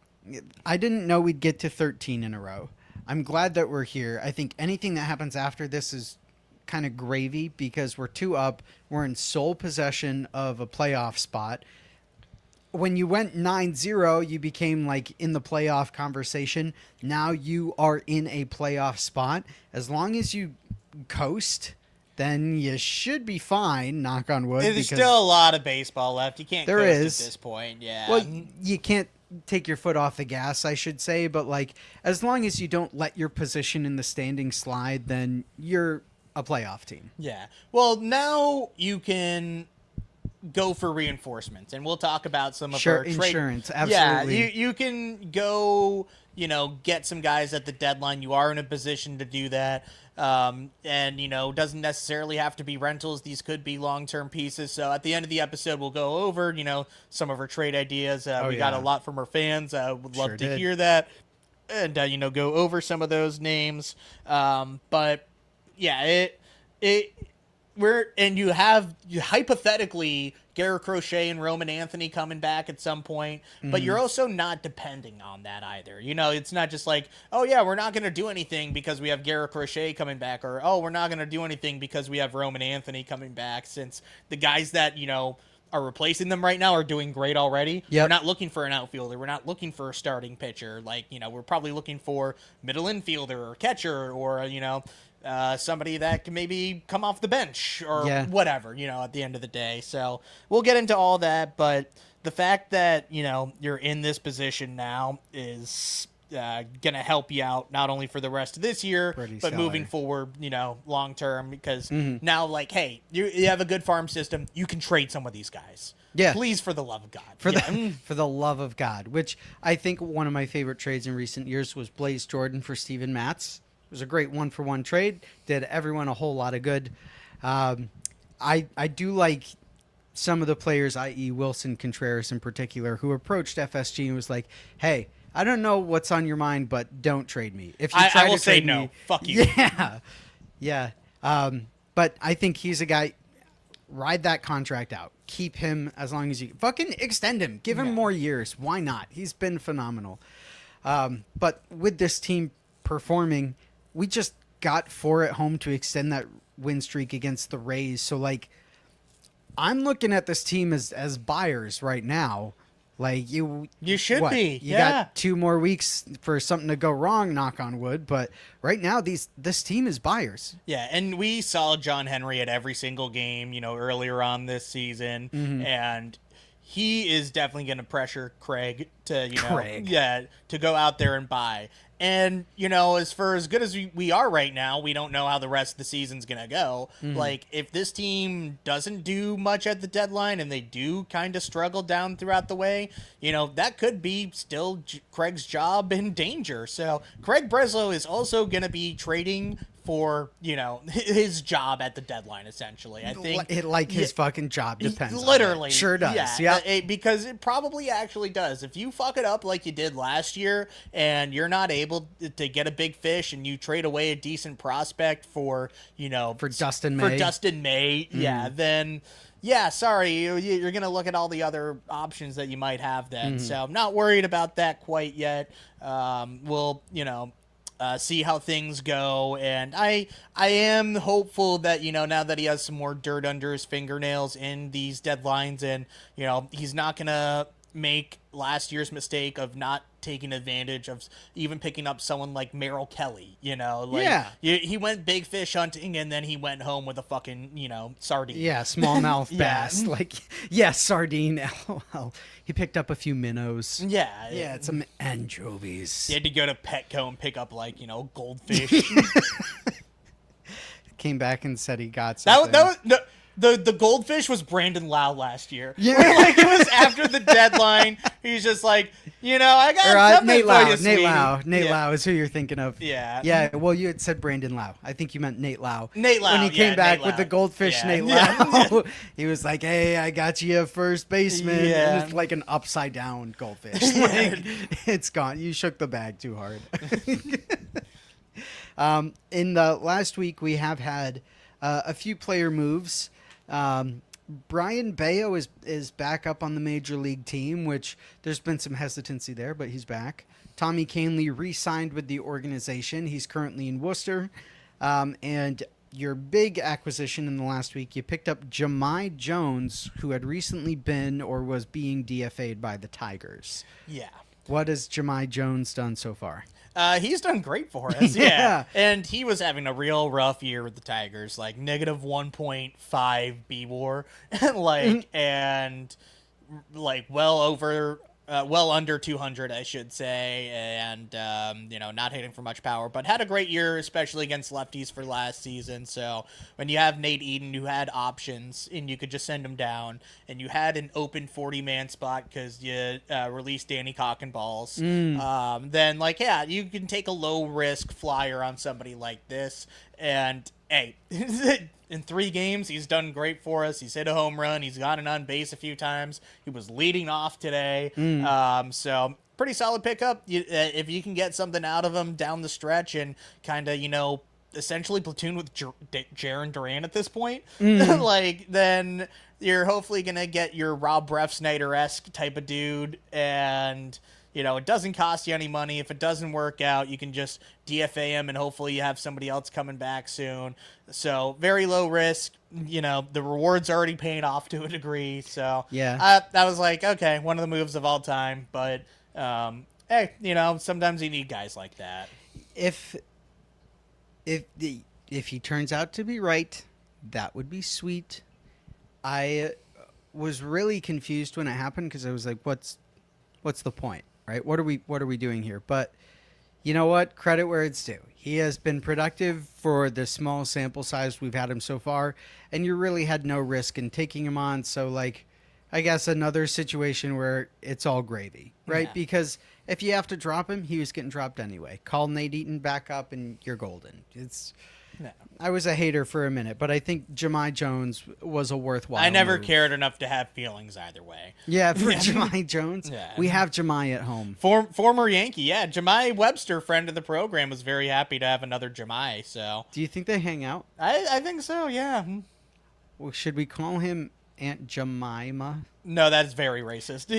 didn't know we'd get to 13 in a row. I'm glad that we're here. I think anything that happens after this is kind of gravy because we're 2 up. We're in sole possession of a playoff spot. When you went 9-0, you became like in the playoff conversation. Now you are in a playoff spot. As long as you coast, then you should be fine, knock on wood. There's still a lot of baseball left. You can't coast is. at this point. Yeah. Well, you can't take your foot off the gas, I should say, but like as long as you don't let your position in the standing slide, then you're a playoff team. Yeah. Well, now you can go for reinforcements, and we'll talk about some of our insurance. Absolutely. Yeah, you can go, get some guys at the deadline. You are in a position to do that. And, doesn't necessarily have to be rentals. These could be long-term pieces. So at the end of the episode, we'll go over, some of our trade ideas. We got a lot from our fans. Would love to hear that and, go over some of those names. But yeah, you have hypothetically Garrett Crochet and Roman Anthony coming back at some point, but you're also not depending on that either. It's not just like, oh yeah, we're not going to do anything because we have Garrett Crochet coming back, or oh, we're not going to do anything because we have Roman Anthony coming back, since the guys that, are replacing them right now are doing great already. Yep. We're not looking for an outfielder. We're not looking for a starting pitcher. Like, we're probably looking for middle infielder or catcher or, somebody that can maybe come off the bench or whatever, at the end of the day. So we'll get into all that. But the fact that, you're in this position now is going to help you out not only for the rest of this year, but moving forward, long term, because now, like, hey, you have a good farm system. You can trade some of these guys. Yeah. Please, for the love of God. For the love of God, which I think one of my favorite trades in recent years was Blaze Jordan for Steven Matz. It was a great 1-for-1 trade. Did everyone a whole lot of good. I do like some of the players, i.e. Wilson Contreras in particular, who approached FSG and was like, hey, I don't know what's on your mind, but don't trade me. If you try I will to trade say no. me, Fuck you. Yeah. But I think he's a guy. Ride that contract out. Keep him as long as you fucking extend him. Give him more years. Why not? He's been phenomenal. But with this team performing, we just got 4 at home to extend that win streak against the Rays. So like, I'm looking at this team as buyers right now. Like you should be. You got 2 more weeks for something to go wrong, knock on wood. But right now, this team is buyers. Yeah, and we saw John Henry at every single game, earlier on this season, and he is definitely going to pressure Craig to, Craig. to go out there and buy. And, as for as good as we are right now, we don't know how the rest of the season's going to go. Like, if this team doesn't do much at the deadline and they do kind of struggle down throughout the way, that could be still Craig's job in danger. So Craig Breslow is also going to be trading for, his job at the deadline, essentially. I think his fucking job depends literally on it. Sure does. Yeah. Because it probably actually does. If you fuck it up like you did last year and you're not able to get a big fish and you trade away a decent prospect for Dustin May. Then sorry, you're going to look at all the other options that you might have then. So I'm not worried about that quite yet. We'll, see how things go, and I am hopeful that now that he has some more dirt under his fingernails in these deadlines, and he's not gonna make last year's mistake of not taking advantage of even picking up someone like Merrill Kelly. He went big fish hunting and then he went home with a fucking sardine. Smallmouth bass. Sardine. LOL. He picked up a few minnows. Some anchovies. He had to go to Petco and pick up goldfish. Came back and said he got something. That was no. The goldfish was Brandon Lau last year. Yeah. It was after the deadline. He's just like, I got something Nate for Lau. you, Nate sweetie. Lau. Nate Lau is who you're thinking of. Yeah. Yeah, well, you had said Brandon Lau. I think you meant Nate Lau. Nate Lau, when he came back Nate with Lau. the goldfish, Yeah. Nate Lau, he was like, hey, I got you a first baseman. Yeah. And it's like an upside down goldfish. It's gone. You shook the bag too hard. In the last week, we have had a few player moves. Brian Bayo is back up on the major league team, which there's been some hesitancy there, but he's back. Tommy Kahnle re-signed with the organization. He's currently in Worcester. And your big acquisition in the last week, you picked up Jahmai Jones, who had recently been or was being DFA'd by the Tigers. Yeah. What has Jahmai Jones done so far? He's done great for us. Yeah. And he was having a real rough year with the Tigers, like negative 1.5 B-WAR, and well under 200, I should say, and not hitting for much power, but had a great year, especially against lefties for last season. So when you have Nate Eden, who had options and you could just send him down, and you had an open 40-man spot because you released Danny Cockenballs, then you can take a low risk flyer on somebody like this. And hey, in 3 games, he's done great for us. He's hit a home run. He's gotten on base a few times. He was leading off today. So pretty solid pickup. If you can get something out of him down the stretch and kind of, essentially platoon with Jarren Duran at this point, then you're hopefully going to get your Rob Refsnyder-esque type of dude. And it doesn't cost you any money. If it doesn't work out, you can just DFA him, and hopefully you have somebody else coming back soon. So very low risk. The reward's already paying off to a degree. So I was like, okay, one of the moves of all time. But hey, sometimes you need guys like that. If he turns out to be right, that would be sweet. I was really confused when it happened because I was like, what's the point? Right? What are we doing here? But you know what? Credit where it's due. He has been productive for the small sample size we've had him so far, and you really had no risk in taking him on. So I guess another situation where it's all gravy, right? Yeah. Because if you have to drop him, he was getting dropped anyway. Call Nate Eaton back up and you're golden. I was a hater for a minute, but I think Jahmai Jones was a worthwhile I never move. cared enough to have feelings either way. Yeah, for Jahmai Jones. Yeah. We have Jahmai at home. Former Yankee, yeah. Jahmai Webster, friend of the program, was very happy to have another Jahmai. So Do you think they hang out? I think so, yeah. Well, should we call him Aunt Jemima? No, that's very racist.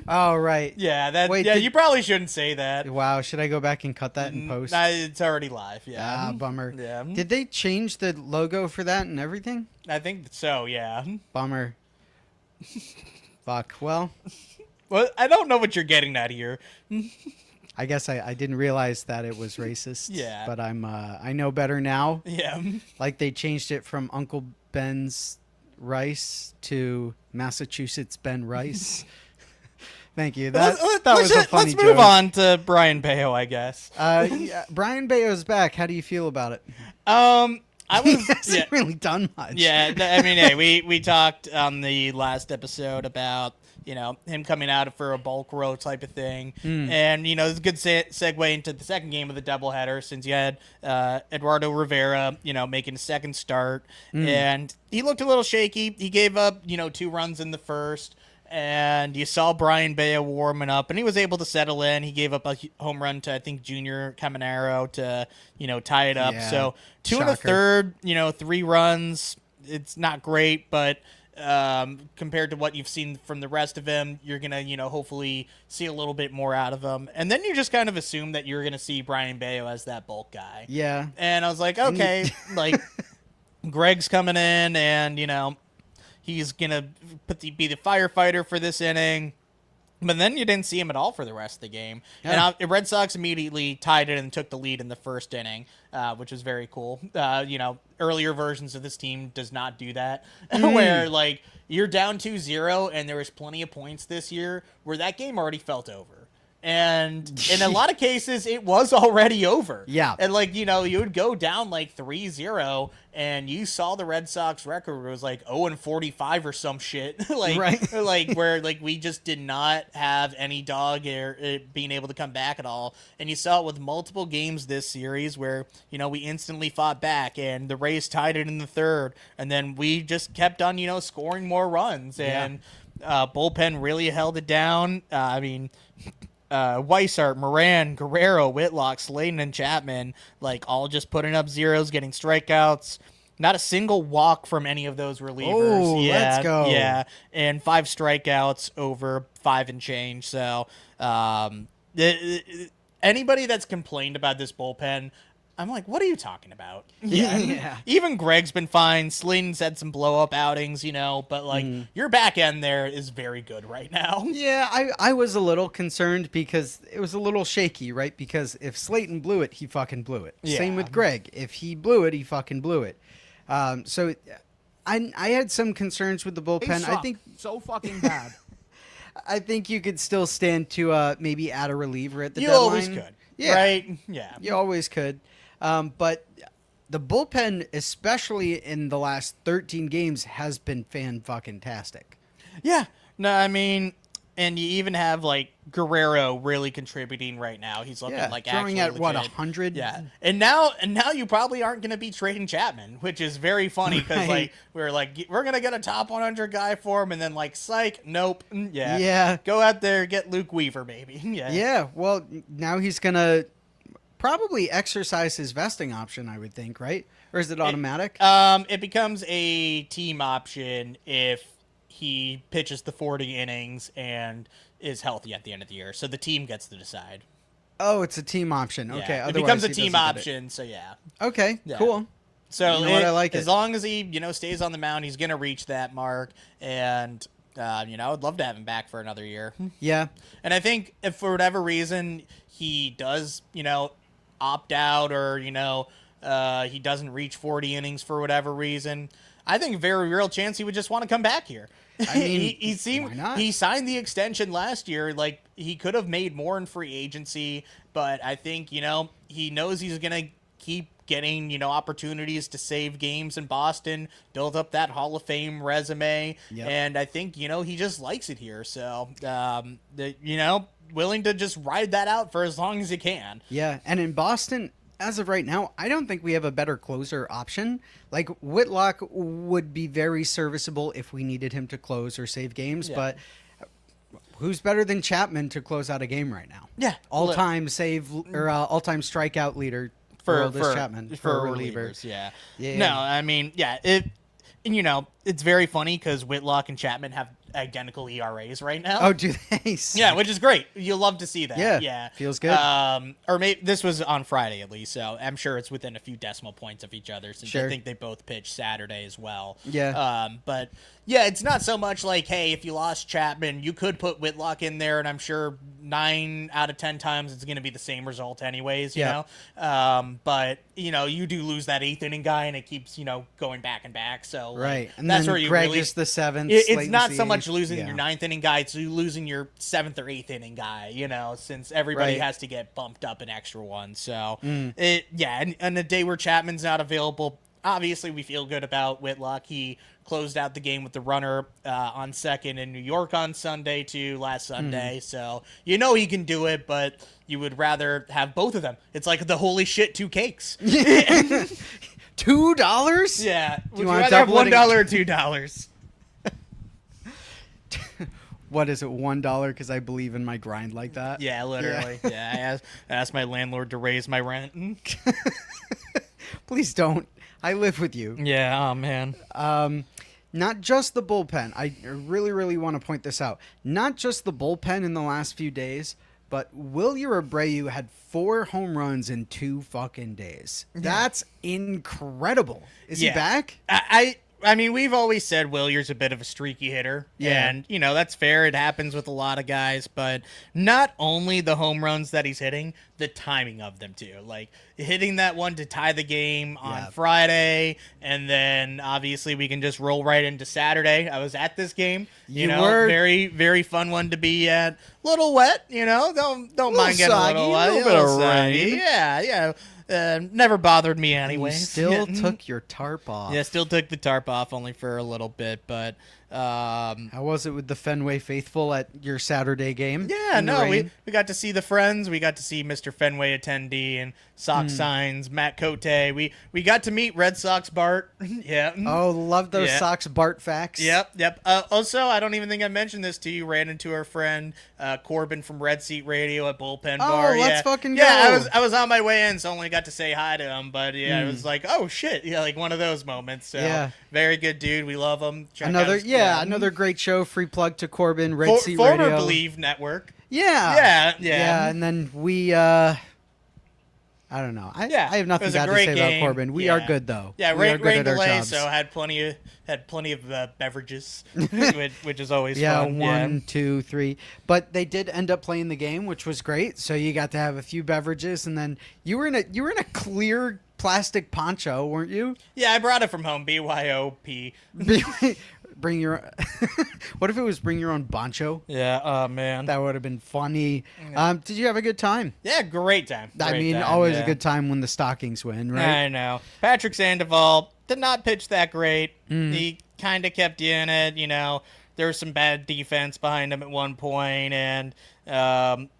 Oh, right. Yeah, Wait, you probably shouldn't say that. Wow, should I go back and cut that in post? It's already live, yeah. Bummer. Yeah. Did they change the logo for that and everything? I think so, yeah. Bummer. Fuck. Well, I don't know what you're getting at here. I guess I didn't realize that it was racist. Yeah. But I know better now. Yeah. Like they changed it from Uncle Ben's Rice to Massachusetts Ben Rice. Thank you. Let's Was a funny let's move joke. on to Brian Bayo, I guess. Yeah, Brian Bayo's back. How do you feel about it? I He was hasn't really done much. Yeah, I mean, hey, we talked on the last episode about him coming out for a bulk row type of thing, and it's a good segue into the second game of the doubleheader since you had Eduardo Rivera, making a second start, and he looked a little shaky. He gave up 2 runs in the first. And you saw Brian Bayo warming up, and he was able to settle in. He gave up a home run to, I think, Junior Caminero to, tie it up. Yeah, so 2 and a shocker. third, 3 runs. It's not great, but compared to what you've seen from the rest of him, you're going to, hopefully see a little bit more out of him. And then you just kind of assume that you're going to see Brian Bayo as that bulk guy. Yeah. And I was like, okay, like, Greg's coming in, and, he's going to be the firefighter for this inning. But then you didn't see him at all for the rest of the game. Yeah. And Red Sox immediately tied it and took the lead in the first inning, which was very cool. Earlier versions of this team does not do that, where, like, you're down 2-0, and there was plenty of points this year where that game already felt over. And in a lot of cases, it was already over. Yeah. And, like, you would go down, like, 3-0, and you saw the Red Sox record where it was, like, 0-45 or some shit. Like, Right. like, where, like, we just did not have any dog or being able to come back at all. And you saw it with multiple games this series where, we instantly fought back, and the Rays tied it in the third. And then we just kept on, scoring more runs. And bullpen really held it down. Weissart, Moran, Guerrero, Whitlock, Slayton, and Chapman, like, all just putting up zeros, getting strikeouts. Not a single walk from any of those relievers. Oh, let's go. Yeah, and 5 strikeouts over 5 and change. So, anybody that's complained about this bullpen, I'm like, what are you talking about? Yeah. Even Greg's been fine. Slayton's had some blow-up outings, but, like, your back end there is very good right now. Yeah, I was a little concerned because it was a little shaky, right? Because if Slayton blew it, he fucking blew it. Yeah. Same with Greg. If he blew it, he fucking blew it. So I had some concerns with the bullpen. I think so fucking bad. I think you could still stand to maybe add a reliever at the You deadline. always could, Yeah. right? Yeah. You always could. But the bullpen, especially in the last 13 games, has been fan-fucking-tastic. Yeah. No, I mean, and you even have, like, Guerrero really contributing right now. He's looking Yeah, like throwing actually at, what, legit. 100? Yeah. And now you probably aren't going to be trading Chapman, which is very funny because, Right. like, we're going to get a top 100 guy for him, and then, like, psych, nope. Yeah. Yeah. Go out there, get Luke Weaver, maybe. Yeah. Yeah, well, now he's going to probably exercise his vesting option, I would think, right? Or is it automatic? It becomes a team option if he pitches the 40 innings and is healthy at the end of the year. So the team gets to decide. Oh, it's a team option. Yeah. Okay. It otherwise becomes a he team doesn't get it. option, so yeah. Okay, Yeah. cool. So You know what, I like as it. long as he, stays on the mound, he's going to reach that mark. And, I'd love to have him back for another year. Yeah. And I think if for whatever reason he does, opt out or, he doesn't reach 40 innings for whatever reason, I think a very real chance he would just want to come back here. I mean, he why not? he signed the extension last year. Like, he could have made more in free agency, but I think, he knows he's going to keep getting, opportunities to save games in Boston, build up that Hall of Fame resume. Yep. And I think, he just likes it here. So, willing to just ride that out for as long as he can. Yeah, and in Boston, as of right now, I don't think we have a better closer option. Like, Whitlock would be very serviceable if we needed him to close or save games, Yeah. but who's better than Chapman to close out a game right now? Yeah. All-time save or all-time strikeout leader for Chapman for a reliever. relievers, yeah. Yeah. No, I mean, yeah, it's very funny because Whitlock and Chapman have identical ERAs right now. Oh, do they? yeah, which is great. You'll love to see that. Yeah, Yeah. feels good. Or maybe this was on Friday at least, so I'm sure it's within a few decimal points of each other since Sure. I think they both pitch Saturday as well. Yeah. But Yeah, it's not so much like, hey, if you lost Chapman, you could put Whitlock in there, and I'm sure 9 out of 10 times it's going to be the same result anyways, you know? But, you do lose that 8th inning guy, and it keeps, going back and back. So, right. And that's then where you Greg really... is the 7th. It's not so much losing yeah. your 9th inning guy, it's you losing your 7th or 8th inning guy, since everybody Right. has to get bumped up an extra one. So, and a day where Chapman's not available, obviously we feel good about Whitlock. He closed out the game with the runner on second in New York on Sunday, too, last Sunday. So, he can do it, but you would rather have both of them. It's like the holy shit 2 cakes. $2? Yeah. Do Would you you want rather have double it $1 or $2? What is it, $1? Because I believe in my grind like that. Yeah, literally. Yeah, I asked my landlord to raise my rent. Please don't. I live with you. Yeah, oh man. Not just the bullpen. I really, really want to point this out. Not just the bullpen in the last few days, but Wilyer Abreu had 4 home runs in 2 fucking days. That's incredible. Is he back? I mean, we've always said Willier's a bit of a streaky hitter. Yeah. And, that's fair. It happens with a lot of guys. But not only the home runs that he's hitting, the timing of them, too. Like, hitting that one to tie the game on Friday. And then, obviously, we can just roll right into Saturday. I was at this game. You were. Very, very fun one to be at. Little wet, Don't mind getting a little wet. A little bit of rain. Yeah. Never bothered me anyway. You still took your tarp off. Yeah, still took the tarp off only for a little bit, but how was it with the Fenway faithful at your Saturday game? Yeah, no, we got to see the friends. We got to see Mr. Fenway attendee and Sox signs, Matt Cote. We got to meet Red Sox Bart. Yeah. Oh, love those Sox Bart facts. Yep. Also, I don't even think I mentioned this to you. Ran into our friend Corbin from Red Seat Radio at Bullpen Bar. Let's fucking go. Yeah, I was on my way in, so only got to say hi to him. But yeah, it was like, oh shit, like one of those moments. So very good dude. We love him. Another great show. Free plug to Corbin, Red Seat former Radio. Believe Network. Yeah, and then we, I don't know. I have nothing bad to say about Corbin. We are good though. Yeah, we are rain good at our delay, jobs. so had plenty of beverages, which is always Yeah, fun. 1, 2, 3. But they did end up playing the game, which was great. So you got to have a few beverages, and then you were in a clear plastic poncho, weren't you? Yeah, I brought it from home. BYOP. Bring your what if it was bring your own poncho? Yeah, oh man, that would have been funny. Did you have a good time? Yeah, great time. Always a good time when the Stockings win, right? I know. Patrick Sandoval did not pitch that great. He kind of kept you in it. There was some bad defense behind him at one point, and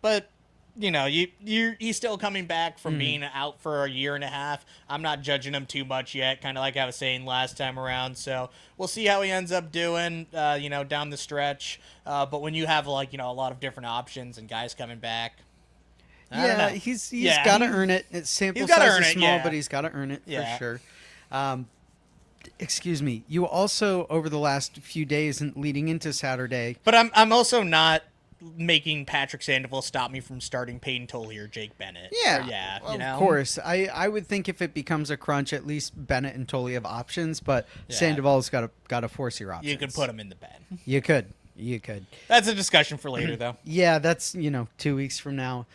but he's still coming back from being out for a year and a half. I'm not judging him too much yet, kind of like I was saying last time around. So we'll see how he ends up doing, down the stretch. But when you have a lot of different options and guys coming back, I don't know. he's got to earn it. Its sample size is small, but he's got to earn it for sure. Excuse me. You also, over the last few days and leading into Saturday, but I'm also not making Patrick Sandoval stop me from starting Peyton Tolley or Jake Bennett. Of course. I would think if it becomes a crunch, at least Bennett and Tolley have options, but Sandoval's got to force your options. You could put him in the bed. You could. That's a discussion for later, though. Yeah, that's 2 weeks from now.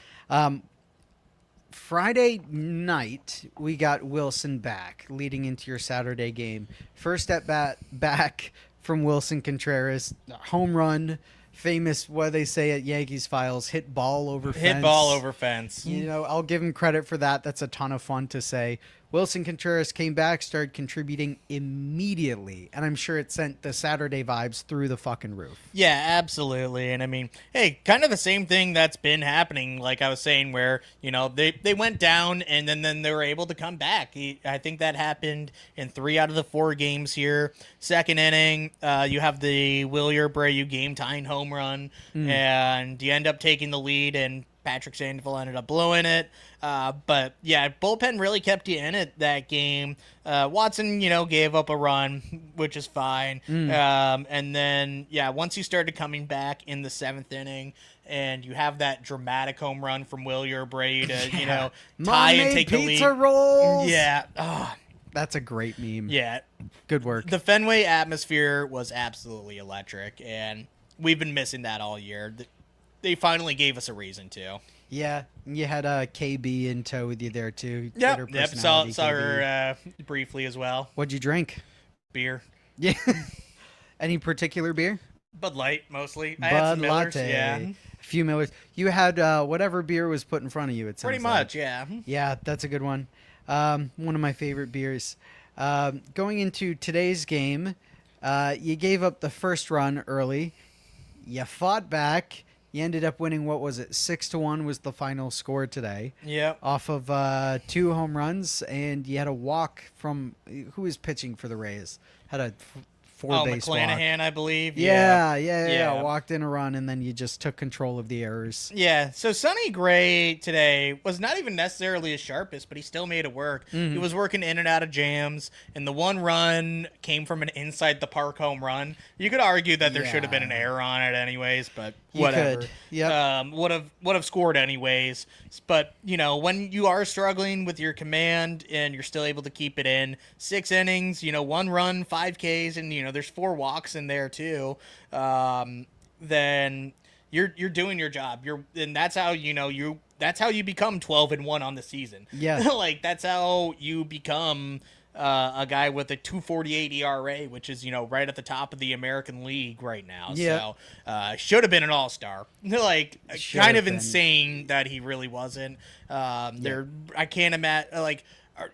Friday night, we got Wilson back, leading into your Saturday game. First at bat back from Wilson Contreras, home run. Famous, what they say at Yankees Files, hit ball over fence. I'll give him credit for that. That's a ton of fun to say. Wilson Contreras came back, started contributing immediately, and I'm sure it sent the Saturday vibes through the fucking roof. Yeah, absolutely. And I mean, hey, kind of the same thing that's been happening, like I was saying, where, they went down and then they were able to come back. I think that happened in 3 out of the 4 games here. Second inning, you have the Wilyer Abreu game-tying home run, and you end up taking the lead, and Patrick Sandoval ended up blowing it. But yeah, bullpen really kept you in it that game. Watson, gave up a run, which is fine. And then, once you started coming back in the 7th inning and you have that dramatic home run from Wilyer Abreu to, tie and take the lead. Pizza rolls. Yeah. Oh, That's a great meme. Yeah. Good work. The Fenway atmosphere was absolutely electric, and we've been missing that all year. They finally gave us a reason to. Yeah, you had KB in tow with you there too. Yep. Saw her briefly as well. What'd you drink? Beer. Yeah. Any particular beer? Bud Light, mostly. I Bud had some Millers, Latte. yeah. A few Millers. You had whatever beer was put in front of you. It sounds Pretty much, like. yeah. Yeah, that's a good one. One of my favorite beers. Going into today's game, you gave up the first run early. You fought back. You ended up winning. What was it? 6-1 was the final score today. Yep. Off of 2 home runs, and you had a walk from who was pitching for the Rays. Had a 4-base walk. McClanahan, I believe. Yeah. Walked in a run, and then you just took control of the errors. Yeah, so Sonny Gray today was not even necessarily his sharpest, but he still made it work. Mm-hmm. He was working in and out of jams, and the one run came from an inside the park home run. You could argue that there should have been an error on it anyways, but whatever. Yeah. Would have scored anyways. But, when you are struggling with your command and you're still able to keep it in, 6 innings, 1 run, 5 Ks, and, there's 4 walks in there too, then you're doing your job. And that's how that's how you become 12-1 on the season. Yeah. Like that's how you become a guy with a 2.48 ERA, which is right at the top of the American League right now. Yeah. So should have been an all-star. Like Should kind have of been. insane that he really wasn't. I can't imagine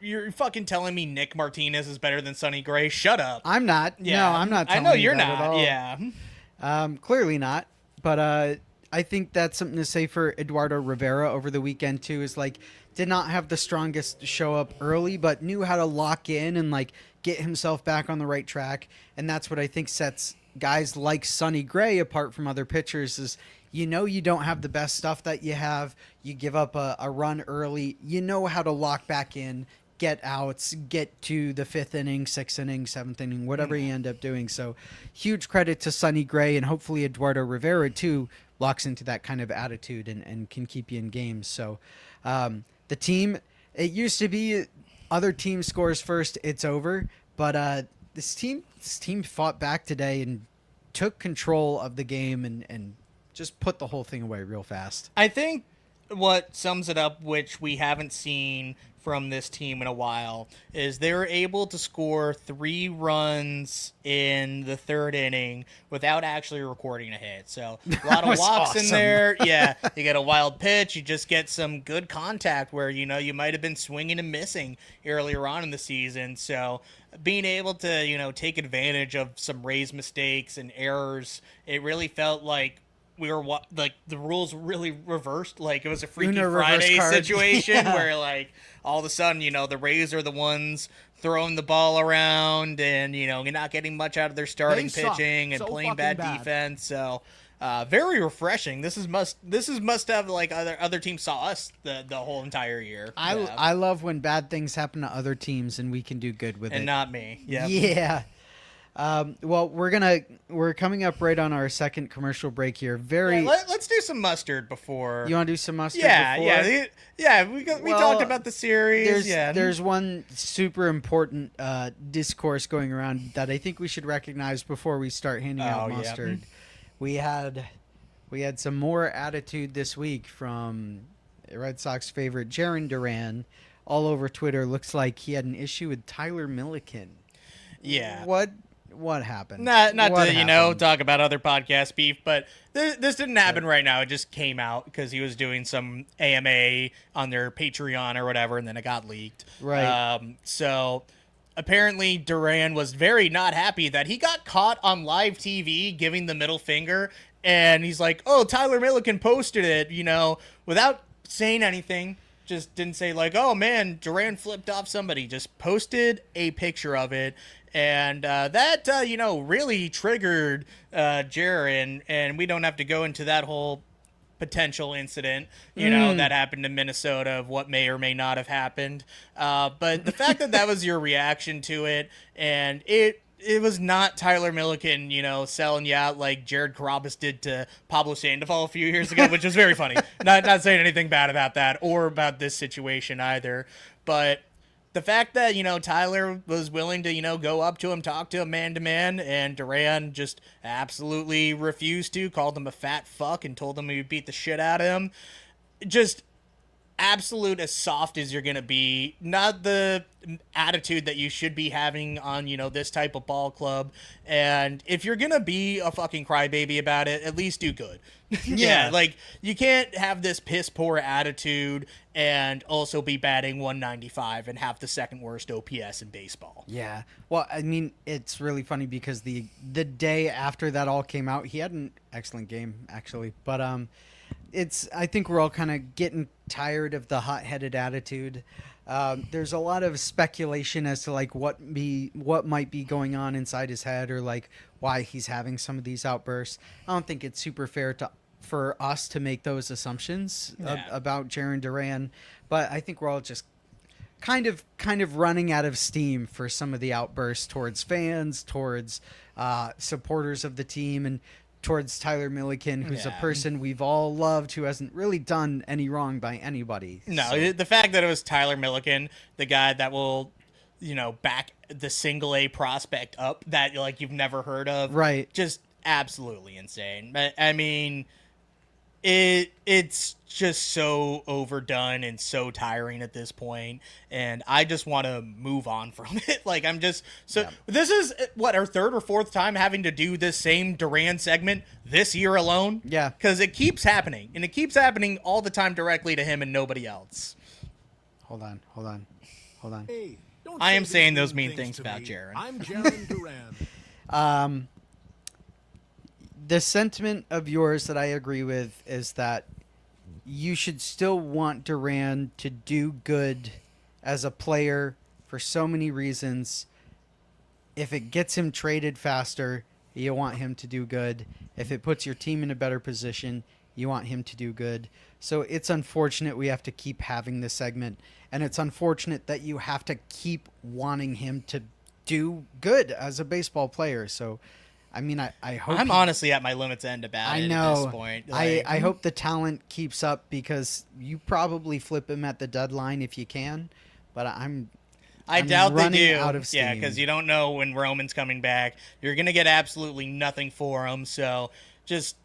you're fucking telling me Nick Martinez is better than Sonny Gray? Shut up. I'm not. Yeah. No, I'm not. I Telling know you you're that not. At all. Yeah. Clearly not. But I think that's something to say for Eduardo Rivera over the weekend too. Is like did not have the strongest show up early, but knew how to lock in and like get himself back on the right track. And that's what I think sets guys like Sonny Gray apart from other pitchers. Is you don't have the best stuff that you have. You give up a run early. You know how to lock back in, get outs, get to the 5th inning, 6th inning, 7th inning, whatever you end up doing. So huge credit to Sonny Gray, and hopefully Eduardo Rivera too locks into that kind of attitude and can keep you in games. So the team, it used to be other team scores first, it's over. But this team fought back today and took control of the game and just put the whole thing away real fast. I think what sums it up, which we haven't seen from this team in a while, is they were able to score 3 runs in the 3rd inning without actually recording a hit. So a lot of walks in there. Yeah, you get a wild pitch. You just get some good contact where, you might have been swinging and missing earlier on in the season. So being able to, take advantage of some Rays mistakes and errors, it really felt like we were the rules really reversed. Like it was a Freaky Friday situation where all of a sudden, the Rays are the ones throwing the ball around and, you're not getting much out of their starting pitching and playing bad defense. So very refreshing. This is must have like other teams saw us the whole entire year. I love when bad things happen to other teams and we can do good with it. And not me. Yep. Yeah. Well, we're coming up right on our second commercial break here. Let's do some mustard before. You want to do some mustard? Yeah. We talked about the series. There's one super important discourse going around that I think we should recognize before we start handing out mustard. Yeah. We had some more attitude this week from Red Sox favorite Jarren Duran all over Twitter. Looks like he had an issue with Tyler Milliken. Yeah. What happened? Not to talk about other podcast beef, but this didn't happen right now. It just came out because he was doing some AMA on their Patreon or whatever, and then it got leaked. Right. So apparently Duran was very not happy that he got caught on live TV giving the middle finger, and he's like, "Oh, Tyler Milliken posted it," without saying anything. Just didn't say like, "Oh man, Duran flipped off somebody." Just posted a picture of it. And that, really triggered Jarren, and we don't have to go into that whole potential incident, that happened in Minnesota of what may or may not have happened. But the fact that was your reaction to it, and it was not Tyler Milliken, selling you out like Jared Carrabis did to Pablo Sandoval a few years ago, which was very funny. Not saying anything bad about that or about this situation either, but the fact that, Tyler was willing to, go up to him, talk to him man to man, and Duran just absolutely refused to, called him a fat fuck and told him he would beat the shit out of him. Just absolute as soft as you're going to be. Not the attitude that you should be having on, this type of ball club. And if you're going to be a fucking crybaby about it, at least do good. Yeah, like, you can't have this piss poor attitude and also be batting 195 and have the second worst OPS in baseball. Yeah. Well, I mean, it's really funny because the day after that all came out, he had an excellent game, actually. But I think we're all kind of getting tired of the hot-headed attitude. There's a lot of speculation as to like what might be going on inside his head, or like why he's having some of these outbursts. I don't think it's super fair for us to make those assumptions about Jarren Duran, but I think we're all just kind of running out of steam for some of the outbursts towards fans, towards supporters of the team, and towards Tyler Milliken, who's a person we've all loved, who hasn't really done any wrong by anybody. No, the fact that it was Tyler Milliken, the guy that will, back the single A prospect up that like you've never heard of, right? Just absolutely insane. But I mean, it's just so overdone and so tiring at this point, and I just want to move on from it. Like, I'm just This is what, our third or fourth time having to do this same Duran segment this year alone. Yeah, because it keeps happening, and it keeps happening all the time directly to him and nobody else. Hold on. Hey, I am saying those mean things about Jarren. I'm Jarren Duran. The sentiment of yours that I agree with is that you should still want Duran to do good as a player for so many reasons. If it gets him traded faster, you want him to do good. If it puts your team in a better position, you want him to do good. So it's unfortunate we have to keep having this segment, and it's unfortunate that you have to keep wanting him to do good as a baseball player. So I mean, I hope I'm honestly at my limit's end about it at this point. Like, I hope the talent keeps up, because you probably flip him at the deadline if you can, but I doubt they running do. out of steam. Yeah, because you don't know when Roman's coming back. You're gonna get absolutely nothing for him. So just,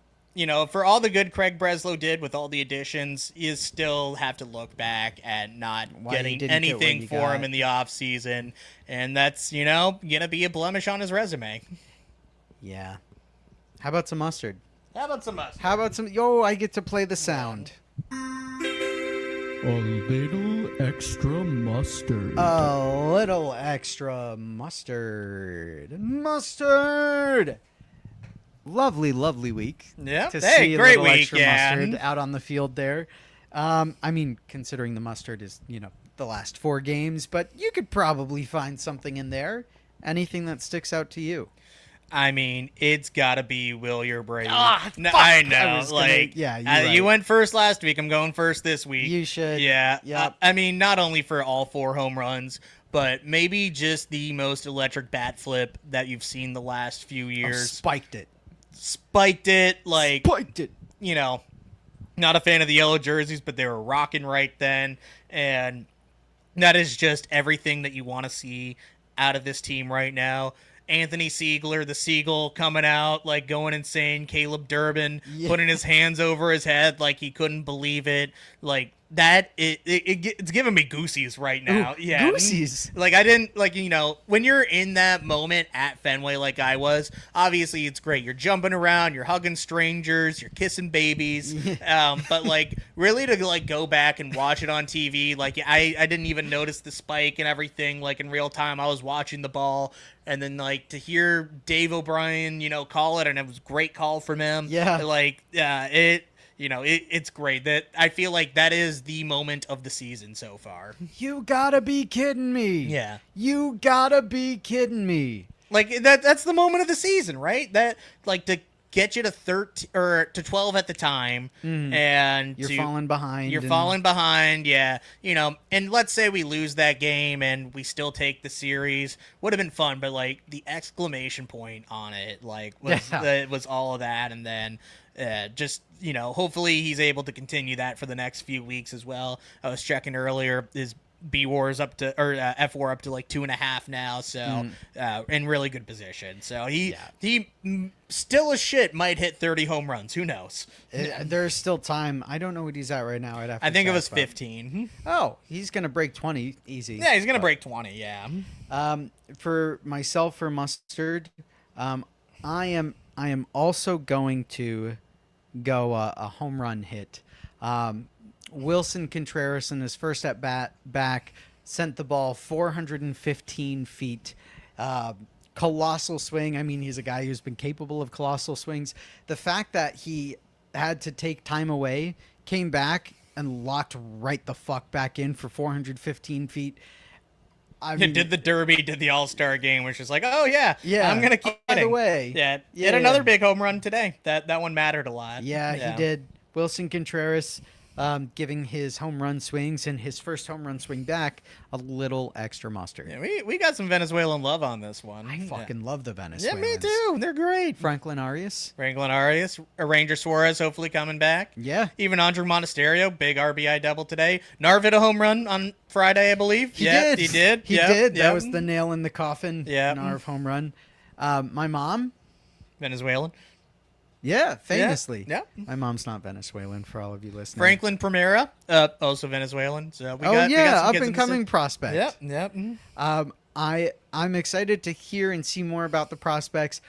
for all the good Craig Breslow did with all the additions, you still have to look back at not getting anything for him in the off season, and that's gonna be a blemish on his resume. Yeah. How about some mustard? How about some mustard? How about some... Yo, I get to play the sound. A little extra mustard. A little extra mustard. Mustard! Lovely, lovely week. Yeah. To Hey, see a great little extra weekend. mustard out on the field there. I mean, considering the mustard is, the last 4 games, but you could probably find something in there. Anything that sticks out to you. I mean, it's gotta be Wilyer Brady. Fuck! I know. You went first last week. I'm going first this week. You should. Yeah. Yep. I mean, not only for all 4 home runs, but maybe just the most electric bat flip that you've seen the last few years. Spiked it. Spiked it. Spiked it. Not a fan of the yellow jerseys, but they were rocking right then. And that is just everything that you want to see out of this team right now. Anthony Siegler, the Seagull, coming out, going insane. Caleb Durbin putting his hands over his head like he couldn't believe it. It's giving me goosies right now. Ooh, yeah. Goosies. I didn't, when you're in that moment at Fenway like I was, obviously it's great. You're jumping around, you're hugging strangers, you're kissing babies. But, really to, go back and watch it on TV, I didn't even notice the spike and everything, in real time. I was watching the ball. And then, to hear Dave O'Brien, call it, and it was a great call from him. Yeah. It's great. That I feel like that is the moment of the season so far. You gotta be kidding me. Yeah. You gotta be kidding me. That's the moment of the season, right? That, to get you to 13 or to 12 at the time, and you're falling behind. You're falling behind, yeah. And let's say we lose that game and we still take the series. Would have been fun, but the exclamation point on it, was all of that, and then just hopefully he's able to continue that for the next few weeks as well. I was checking earlier, his B War's up to, or F War up to like 2.5 now, so in really good position. So he still as shit might hit 30 home runs. Who knows? There's still time. I don't know what he's at right now. I think it was 15. Oh, he's gonna break 20 easy. Yeah, he's gonna break 20. Yeah. For myself, for Mustard, I am also going to go a home run hit. Wilson Contreras in his first at bat back sent the ball 415 feet. Colossal swing. I mean, he's a guy who's been capable of colossal swings. The fact that he had to take time away, came back and locked right the fuck back in for 415 feet. I mean, did the Derby, did the All-Star game, which is like, oh yeah, I'm gonna keep by the hitting. way, Hit another big home run today. That one mattered a lot. Yeah, he did. Wilson Contreras giving his home run swings and his first home run swing back a little extra mustard. Yeah, we got some Venezuelan love on this one. I fucking love the Venezuelans. Yeah, me too. They're great. Franklin Arias, Ranger Suarez hopefully coming back. Yeah. Even Andrew Monasterio, big RBI double today. Narv a home run on Friday, I believe. He did. He did. He did. That was the nail in the coffin. Yeah. Narv home run. My mom. Venezuelan. Yeah, famously. Yeah. My mom's not Venezuelan, for all of you listening. Franklin Primera, also Venezuelan. So we got up some and coming prospect. Yep. I'm excited to hear and see more about the prospects.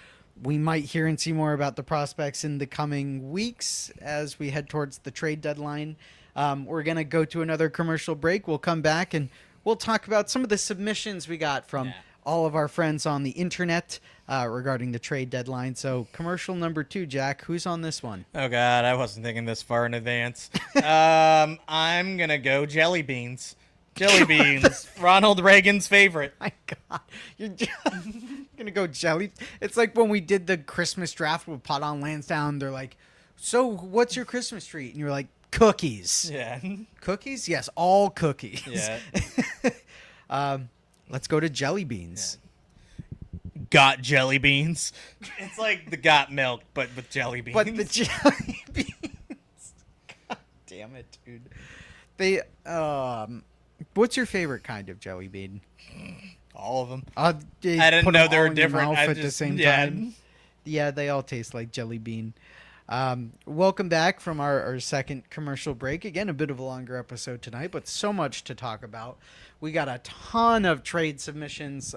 We might hear and see more about the prospects in the coming weeks as we head towards the trade deadline. We're going to go to another commercial break. We'll come back and we'll talk about some of the submissions we got from all of our friends on the internet regarding the trade deadline. So commercial number 2, Jack, who's on this one? Oh God, I wasn't thinking this far in advance. I'm going to go jelly beans. Jelly beans. Ronald Reagan's favorite. My God. You're going to go jelly. It's like when we did the Christmas draft with Pot on Lansdowne. They're like, so what's your Christmas treat? And you're like, cookies. Yeah. Cookies? Yes, all cookies. Yeah. Let's go to jelly beans. Yeah. Got jelly beans. It's like the got milk, but with jelly beans. But the jelly beans. God damn it, dude. They what's your favorite kind of jelly bean? All of them. I didn't know they were different. At the same time. Yeah, they all taste like jelly bean. Welcome back from our second commercial break. Again, a bit of a longer episode tonight, but so much to talk about. We got a ton of trade submissions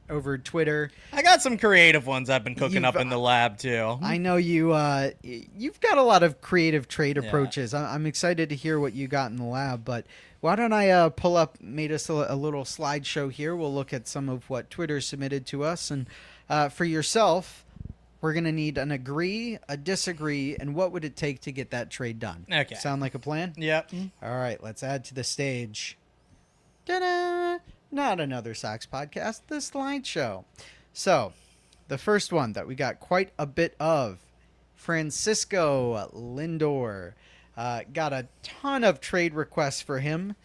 over Twitter. I got some creative ones I've been cooking up in the lab, too. I know you've got a lot of creative trade approaches. I'm excited to hear what you got in the lab, but why don't I made us a little slideshow here. We'll look at some of what Twitter submitted to us. And for yourself, we're going to need an agree, a disagree, and what would it take to get that trade done? Okay. Sound like a plan? Yep. All right, let's add to the stage. Ta-da! Not another Sox podcast, the slideshow. So, the first one that we got quite a bit of, Francisco Lindor. Got a ton of trade requests for him.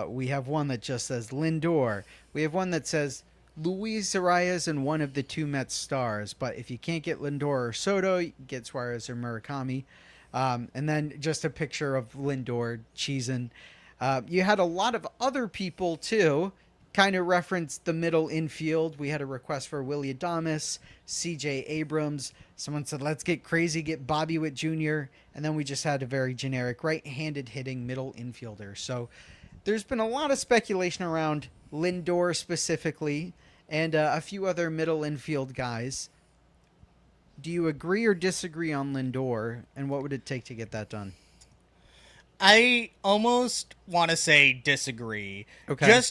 We have one that just says Lindor. We have one that says Luis Arias and one of the 2 Mets stars. But if you can't get Lindor or Soto, you can get Suarez or Murakami. And then just a picture of Lindor cheesing. You had a lot of other people, too, kind of reference the middle infield. We had a request for Willie Adames, C.J. Abrams. Someone said, let's get crazy, get Bobby Witt Jr. And then we just had a very generic right-handed hitting middle infielder. So there's been a lot of speculation around Lindor specifically and a few other middle infield guys. Do you agree or disagree on Lindor, and what would it take to get that done? I almost want to say disagree. Okay.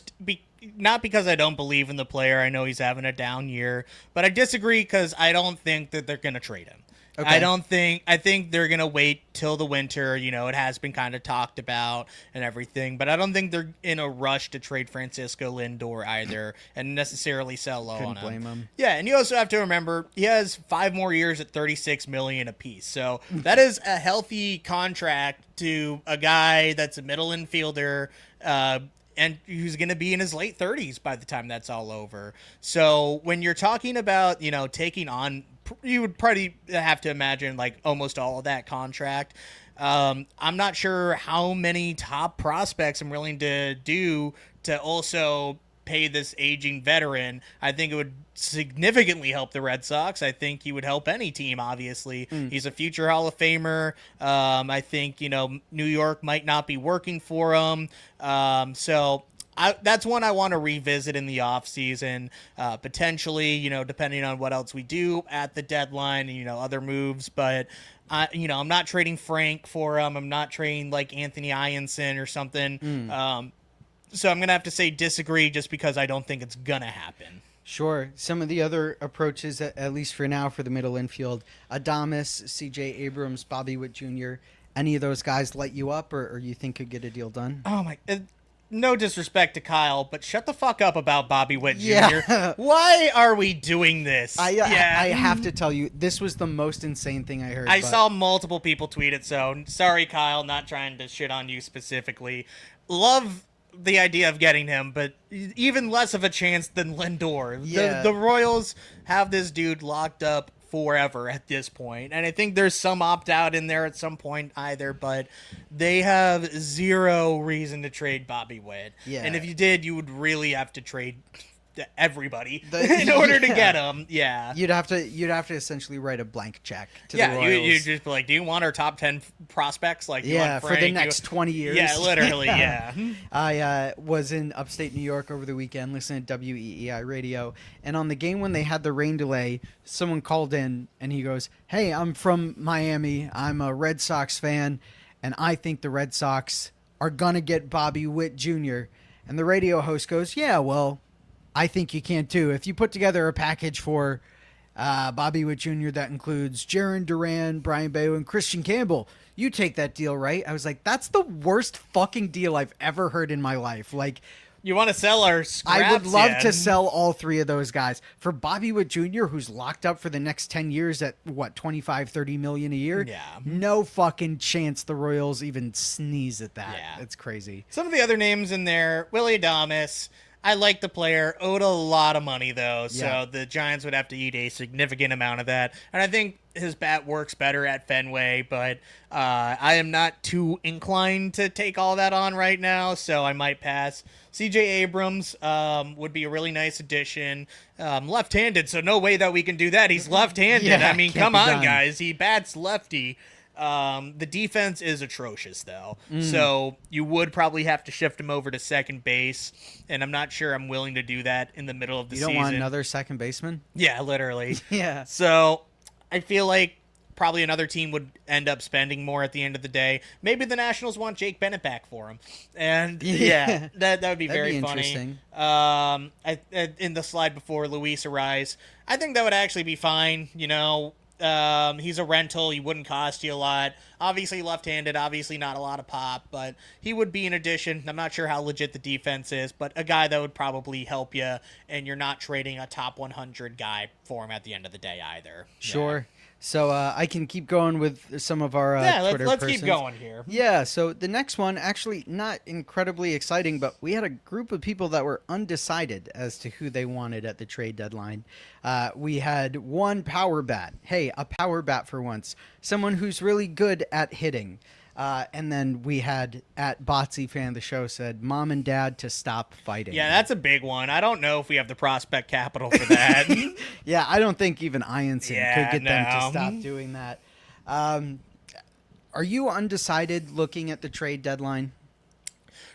Not because I don't believe in the player. I know he's having a down year, but I disagree because I don't think that they're going to trade him. Okay. I think they're going to wait till the winter. You know, it has been kind of talked about and everything, but I don't think they're in a rush to trade Francisco Lindor either and necessarily sell low on him. Couldn't blame him. Yeah, and you also have to remember he has 5 more years at $36 million apiece. So that is a healthy contract to a guy that's a middle infielder, and who's going to be in his late 30s by the time that's all over. So when you're talking about, you know, taking on, you would probably have to imagine like almost all of that contract. I'm not sure how many top prospects I'm willing to do to also pay this aging veteran, I think it would significantly help the Red Sox. I think he would help any team, obviously. He's a future Hall of Famer. I think, New York might not be working for him. So that's one I want to revisit in the offseason, potentially, depending on what else we do at the deadline and, other moves. But, I'm not trading Frank for him. I'm not trading like Anthony Ianson or something. So I'm going to have to say disagree just because I don't think it's going to happen. Sure. Some of the other approaches, at least for now, for the middle infield, Adames, CJ Abrams, Bobby Witt Jr., any of those guys light you up or you think could get a deal done? Oh, my... no disrespect to Kyle, but shut the fuck up about Bobby Witt Jr. Yeah. Why are we doing this? I have to tell you, this was the most insane thing I heard. I saw multiple people tweet it, so sorry, Kyle, not trying to shit on you specifically. Love the idea of getting him, but even less of a chance than Lindor. Yeah. The Royals have this dude locked up forever at this point, and I think there's some opt-out in there at some point either, but they have zero reason to trade Bobby Witt. Yeah. And if you did, you would really have to trade everybody in order to get him. Yeah. You'd have to essentially write a blank check to the Royals. you just be like, do you want our top 10 prospects? Like, you want for Frank? the next 20 years. Yeah, literally, yeah. I was in upstate New York over the weekend listening to WEEI radio, and on the game when they had the rain delay, someone called in and he goes, "Hey, I'm from Miami. I'm a Red Sox fan, and I think the Red Sox are gonna get Bobby Witt Jr." And the radio host goes, "Yeah, well, I think you can too. If you put together a package for Bobby Witt Jr. that includes Jarren Duran, Brian Bayo, and Christian Campbell, you take that deal, right?" I was like, that's the worst fucking deal I've ever heard in my life. Like, you want to sell our scraps? I would love to sell all three of those guys. For Bobby Witt Jr., who's locked up for the next 10 years at, 25, 30 million a year? Yeah. No fucking chance the Royals even sneeze at that. Yeah. It's crazy. Some of the other names in there, Willie Adames. I like the player, owed a lot of money, though, so Yeah. the Giants would have to eat a significant amount of that. And I think his bat works better at Fenway, but I am not too inclined to take all that on right now, so I might pass. CJ Abrams would be a really nice addition. Left-handed, so no way that we can do that. He's left-handed. Yeah, I mean, can't come be on, done. guys. He bats lefty. The defense is atrocious, though. So you would probably have to shift him over to second base, and I'm not sure I'm willing to do that in the middle of the You season. don't want another second baseman? Yeah, literally. Yeah. So I feel like probably another team would end up spending more at the end of the day. Maybe the Nationals want Jake Bennett back for him. And yeah, that would be That'd very be funny. interesting. In the slide before Luis Ariz, I think that would actually be fine. He's a rental. He wouldn't cost you a lot. Obviously left-handed, obviously not a lot of pop, but he would be an addition. I'm not sure how legit the defense is, but a guy that would probably help you, and you're not trading a top 100 guy for him at the end of the day either. Sure. So I can keep going with some of our Twitter let's persons. keep going here. Yeah, so the next one, actually not incredibly exciting, but we had a group of people that were undecided as to who they wanted at the trade deadline. We had one power bat. Hey, a power bat for once. Someone who's really good at hitting. And then we had, at Botsy Fan of the Show, said, Mom and Dad to stop fighting. Yeah, that's a big one. I don't know if we have the prospect capital for that. Yeah, I don't think even Ianson could get them to no. stop doing that. Are you undecided looking at the trade deadline?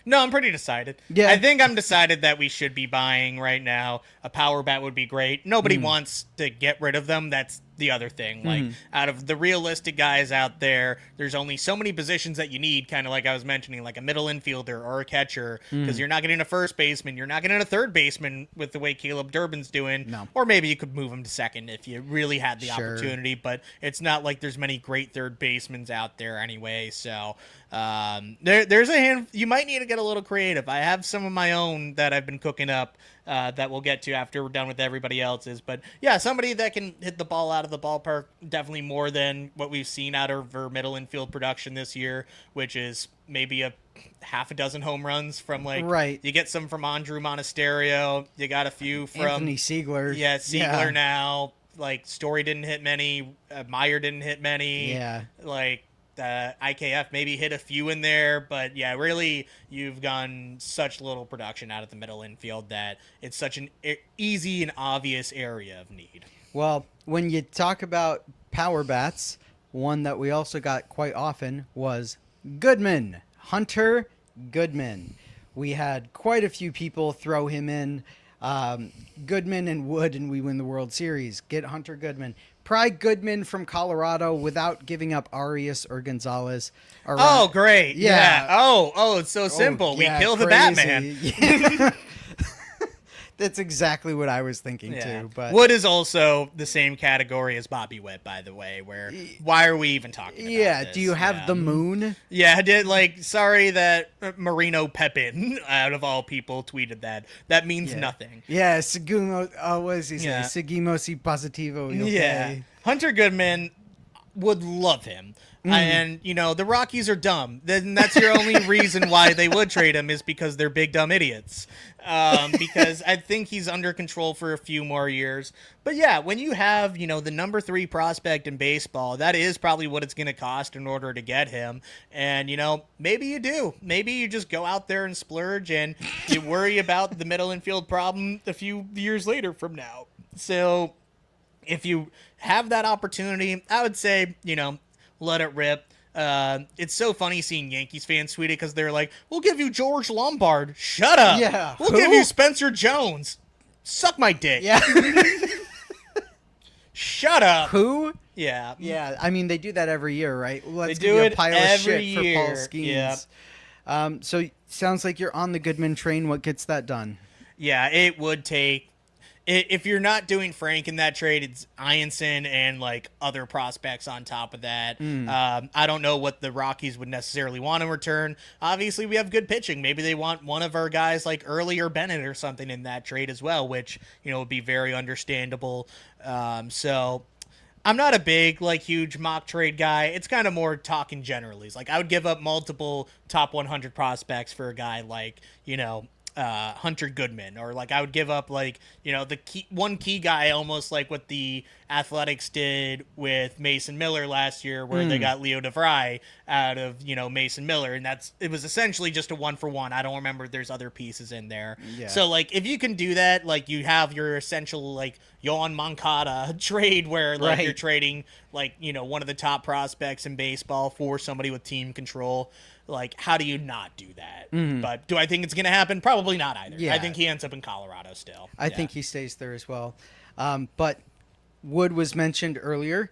No, I'm pretty decided. Yeah. I think I'm decided that we should be buying right now. A power bat would be great. Nobody wants to get rid of them. That's the other thing. Like, out of the realistic guys out there, there's only so many positions that you need, kind of like I was mentioning, like a middle infielder or a catcher, because you're not getting a first baseman. You're not getting a third baseman with the way Caleb Durbin's doing. No. Or maybe you could move him to second if you really had the Sure. opportunity, but it's not like there's many great third basemen out there anyway, so there's a hand. You might need to get a little creative. I have some of my own that I've been cooking up that we'll get to after we're done with everybody else's. But yeah, somebody that can hit the ball out of the ballpark, definitely more than what we've seen out of our middle infield production this year, which is maybe a half a dozen home runs from Right. You get some from Andrew Monasterio. You got a few from Anthony Siegler. Yeah, Siegler now. Like Story didn't hit many. Meyer didn't hit many. Yeah. Like IKF maybe hit a few in there, but yeah, really, you've gotten such little production out of the middle infield that it's such an easy and obvious area of need. Well, when you talk about power bats, one that we also got quite often was Goodman, Hunter Goodman. We had quite a few people throw him in. Goodman and Wood, and we win the World Series. Get Hunter Goodman. Pry Goodman from Colorado without giving up Arias or Gonzalez. Oh, great. Yeah. Oh, it's so simple. Yeah, we kill the crazy. Batman. Yeah. That's exactly what I was thinking too. But Wood is also the same category as Bobby Witt, by the way, where why are we even talking about this? Do you have the moon? Yeah, I did. Sorry that Marino Pepin, out of all people, tweeted that. That means nothing. Yeah, Segumo, what does he say? Seguimo si positivo. Yeah. Hunter Goodman would love him. And, the Rockies are dumb. Then that's your only reason why they would trade him is because they're big, dumb idiots. Because I think he's under control for a few more years. But, yeah, when you have, the number 3 prospect in baseball, that is probably what it's going to cost in order to get him. And, maybe you do. Maybe you just go out there and splurge and you worry about the middle infield problem a few years later from now. So if you have that opportunity, I would say, let it rip. It's so funny seeing Yankees fans tweet it because they're like, we'll give you George Lombard. Shut up. Yeah. We'll give you Spencer Jones. Suck my dick. Yeah. Shut up. Who? Yeah. Yeah. I mean, they do that every year, right? Let's They give do you a it pile of every shit year. for Paul Skeens. Yeah. So sounds like you're on the Goodman train. What gets that done? Yeah, it would take. If you're not doing Frank in that trade, it's Ianson and other prospects on top of that. I don't know what the Rockies would necessarily want in return. Obviously, we have good pitching. Maybe they want one of our guys like Early or Bennett or something in that trade as well, which would be very understandable. So I'm not a big huge mock trade guy. It's kind of more talking generally. I would give up multiple top 100 prospects for a guy like Hunter Goodman, or I would give up the key guy, almost like what the Athletics did with Mason Miller last year, where they got Leo DeVry out of Mason Miller, and it was essentially just a 1-for-1. I don't remember if there's other pieces in there. Yeah. So if you can do that, you have your essential Yohan Moncada trade where you're trading one of the top prospects in baseball for somebody with team control. How do you not do that? But do I think it's going to happen? Probably not either. Yeah. I think he ends up in Colorado still. I think he stays there as well. But Wood was mentioned earlier.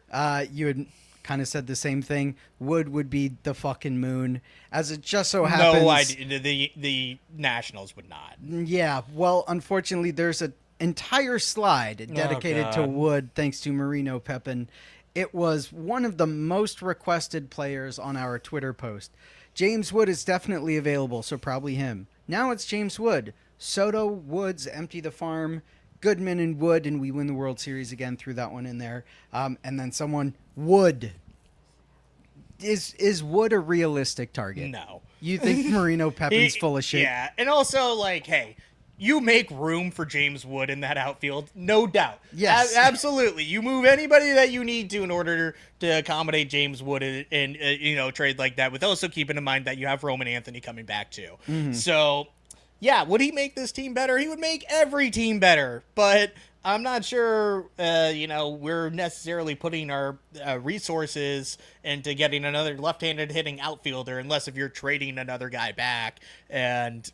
You had kind of said the same thing. Wood would be the fucking moon, as it just so happens. No, the Nationals would not. Yeah, well, unfortunately, there's an entire slide dedicated to Wood, thanks to Marino Pepin. It was one of the most requested players on our Twitter post. James Wood is definitely available, so probably him. Now it's James Wood. Soto, Woods, empty the farm. Goodman and Wood, and we win the World Series again, threw that one in there. And then someone, Wood. Is Wood a realistic target? No. You think Marino Pepin's full of shit? Yeah, and also, hey, you make room for James Wood in that outfield, no doubt. Yes. Absolutely. You move anybody that you need to in order to accommodate James Wood and trade like that, with also keeping in mind that you have Roman Anthony coming back too. Mm-hmm. So, yeah, would he make this team better? He would make every team better, but I'm not sure, we're necessarily putting our resources into getting another left-handed hitting outfielder unless if you're trading another guy back. And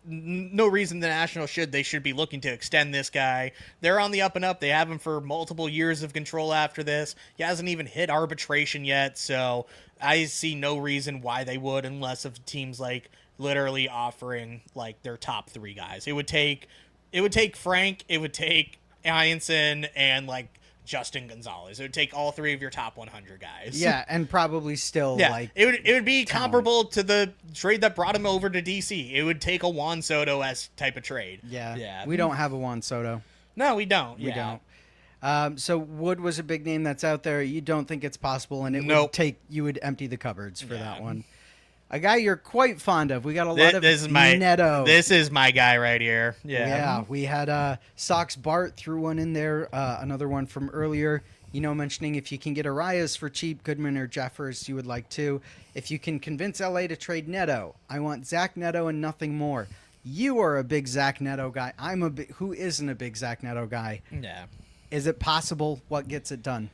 no reason the Nationals should be looking to extend this guy. They're on the up and up. They have him for multiple years of control after this. He hasn't even hit arbitration yet, so I see no reason why they would, unless if teams literally offering their top 3 guys. It would take Frank, it would take Ianson, and Justin Gonzalez. It would take all 3 of your top 100 guys. Yeah, and probably still it would be talent. comparable to the trade that brought him over to DC. It would take a Juan Soto-esque type of trade. Yeah. We don't have a Juan Soto. No, we don't. We don't. So Wood was a big name that's out there. You don't think it's possible, and you would empty the cupboards for that one. A guy you're quite fond of. We got a lot of Neto. This is my guy right here. Yeah. Yeah. We had Sox Bart threw one in there. Another one from earlier. mentioning if you can get Arias for cheap, Goodman or Jeffers, you would like to. If you can convince LA to trade Neto, I want Zach Neto and nothing more. You are a big Zach Neto guy. Who isn't a big Zach Neto guy? Yeah. Is it possible? What gets it done?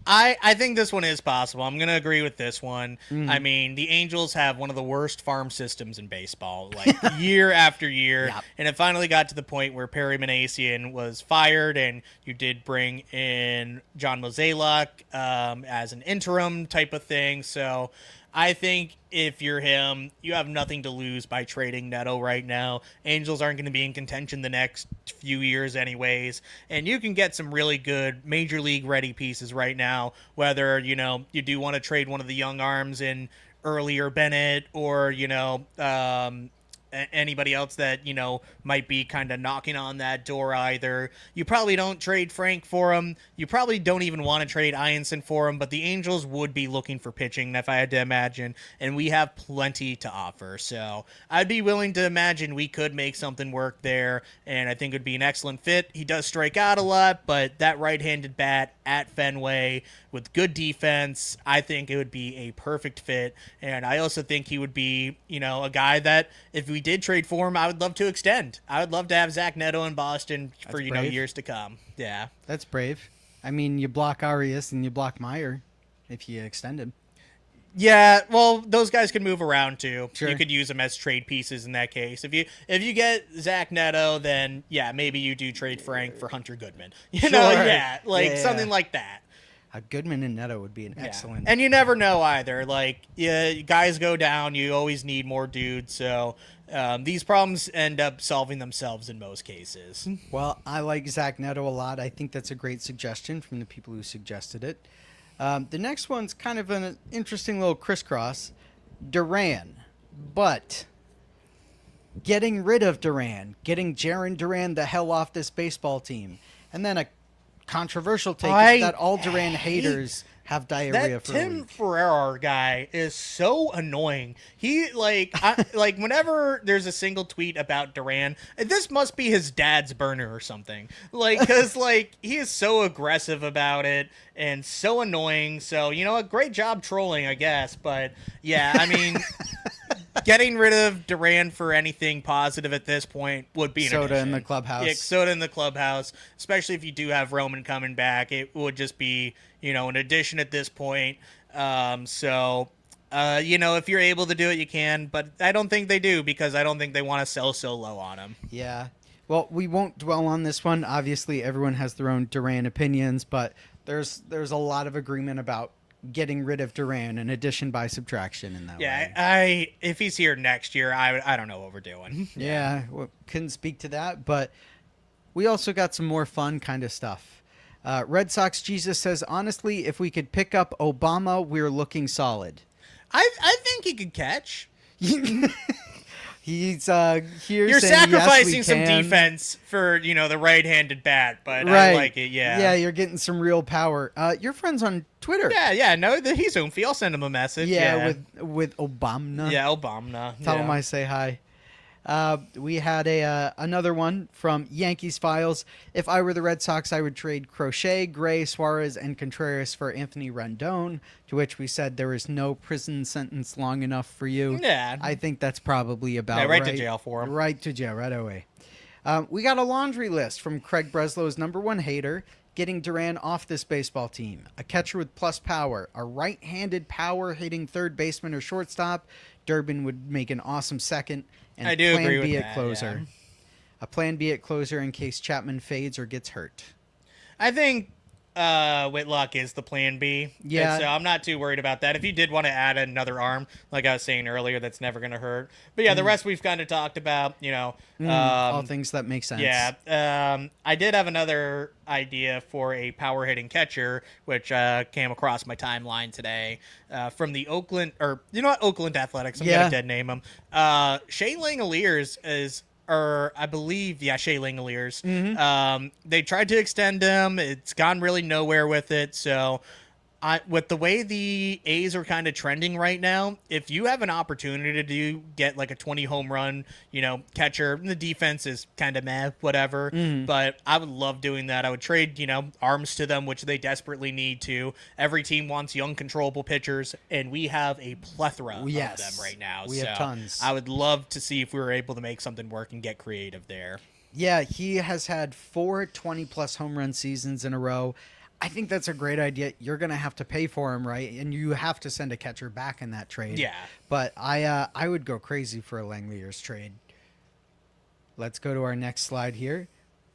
I think this one is possible. I'm going to agree with this one. I mean, the Angels have one of the worst farm systems in baseball, like year after year. Yep. And it finally got to the point where Perry Minasian was fired, and you did bring in John Mozeliak as an interim type of thing. So I think if you're him, you have nothing to lose by trading Neto right now. Angels aren't going to be in contention the next few years anyways. And you can get some really good major league ready pieces right now, whether, you do want to trade one of the young arms in earlier Bennett or, anybody else that, might be kind of knocking on that door either. You probably don't trade Frank for him. You probably don't even want to trade Ianson for him, but the Angels would be looking for pitching, if I had to imagine, and we have plenty to offer. So I'd be willing to imagine we could make something work there, and I think it would be an excellent fit. He does strike out a lot, but that right-handed bat at Fenway with good defense, I think it would be a perfect fit. And I also think he would be, a guy that if we did trade for him, I would love to extend. I would love to have Zach Neto in Boston for, brave. Years to come. Yeah. That's brave. I mean, you block Arias and you block Meyer if you extend him. Yeah, well, those guys can move around too. Sure. You could use them as trade pieces in that case. If you get Zach Neto, then yeah, maybe you do trade Frank for Hunter Goodman. Sure. Something like that. Goodman and Neto would be an excellent. And you never know either. Guys go down. You always need more dudes. So these problems end up solving themselves in most cases. Well, I like Zach Neto a lot. I think that's a great suggestion from the people who suggested it. The next one's kind of an interesting little crisscross. Duran. But getting rid of Duran, getting Jarren Duran the hell off this baseball team. And then a controversial take is that all Duran haters have diarrhea that for Tim a week. Ferrer guy is so annoying. He whenever there's a single tweet about Duran, this must be his dad's burner or something. Because he is so aggressive about it and so annoying. So a great job trolling, I guess. But yeah, I mean. Getting rid of Duran for anything positive at this point would be an Soda addition. in the clubhouse. Yeah, Soda in the clubhouse, especially if you do have Roman coming back. It would just be, an addition at this point. If you're able to do it, you can. But I don't think they do because I don't think they want to sell so low on him. Yeah. Well, we won't dwell on this one. Obviously, everyone has their own Duran opinions, but there's a lot of agreement about getting rid of Duran and addition by subtraction in that way. Yeah, if he's here next year, I don't know what we're doing. Yeah, couldn't speak to that, but we also got some more fun kind of stuff. Red Sox Jesus says, honestly, if we could pick up Obama, we're looking solid. I think he could catch. He's here. You're saying, sacrificing yes, we some can. defense for the right-handed bat, but Right. I like it. Yeah. Yeah, you're getting some real power. Your friend's on Twitter. Yeah. No, he's oomphy. I'll send him a message. Yeah, with Obama. Yeah, Obama. Tell him I say hi. We had another one from Yankees Files. If I were the Red Sox, I would trade Crochet, Gray, Suarez, and Contreras for Anthony Rendon, to which we said there is no prison sentence long enough for you. Yeah. I think that's probably about right to jail for him. Right to jail, right away. We got a laundry list from Craig Breslow's number one hater, getting Duran off this baseball team. A catcher with plus power, a right-handed power-hitting third baseman or shortstop. Durbin would make an awesome second. And I do plan agree with B that, at closer. yeah. A plan B at closer in case Chapman fades or gets hurt. I think Whitlock is the plan B. Yeah. And so I'm not too worried about that. If you did want to add another arm, like I was saying earlier, that's never going to hurt. But yeah, the rest we've kind of talked about, All things that make sense. Yeah. I did have another idea for a power hitting catcher, which came across my timeline today from the Oakland Athletics. I'm going to dead name them. Shea Langoliers is, or I believe, Shea Langoliers. Mm-hmm. They tried to extend him. It's gone really nowhere with it. So with the way the A's are kind of trending right now, if you have an opportunity to get like a 20 home run, catcher, the defense is kind of meh, whatever. But I would love doing that. I would trade, arms to them, which they desperately need to. Every team wants young, controllable pitchers, and we have a plethora of them right now. We have tons. I would love to see if we were able to make something work and get creative there. Yeah, he has had 4 20-plus home run seasons in a row. I think that's a great idea. You're going to have to pay for him, right? And you have to send a catcher back in that trade. Yeah. But I would go crazy for a Langeliers trade. Let's go to our next slide here.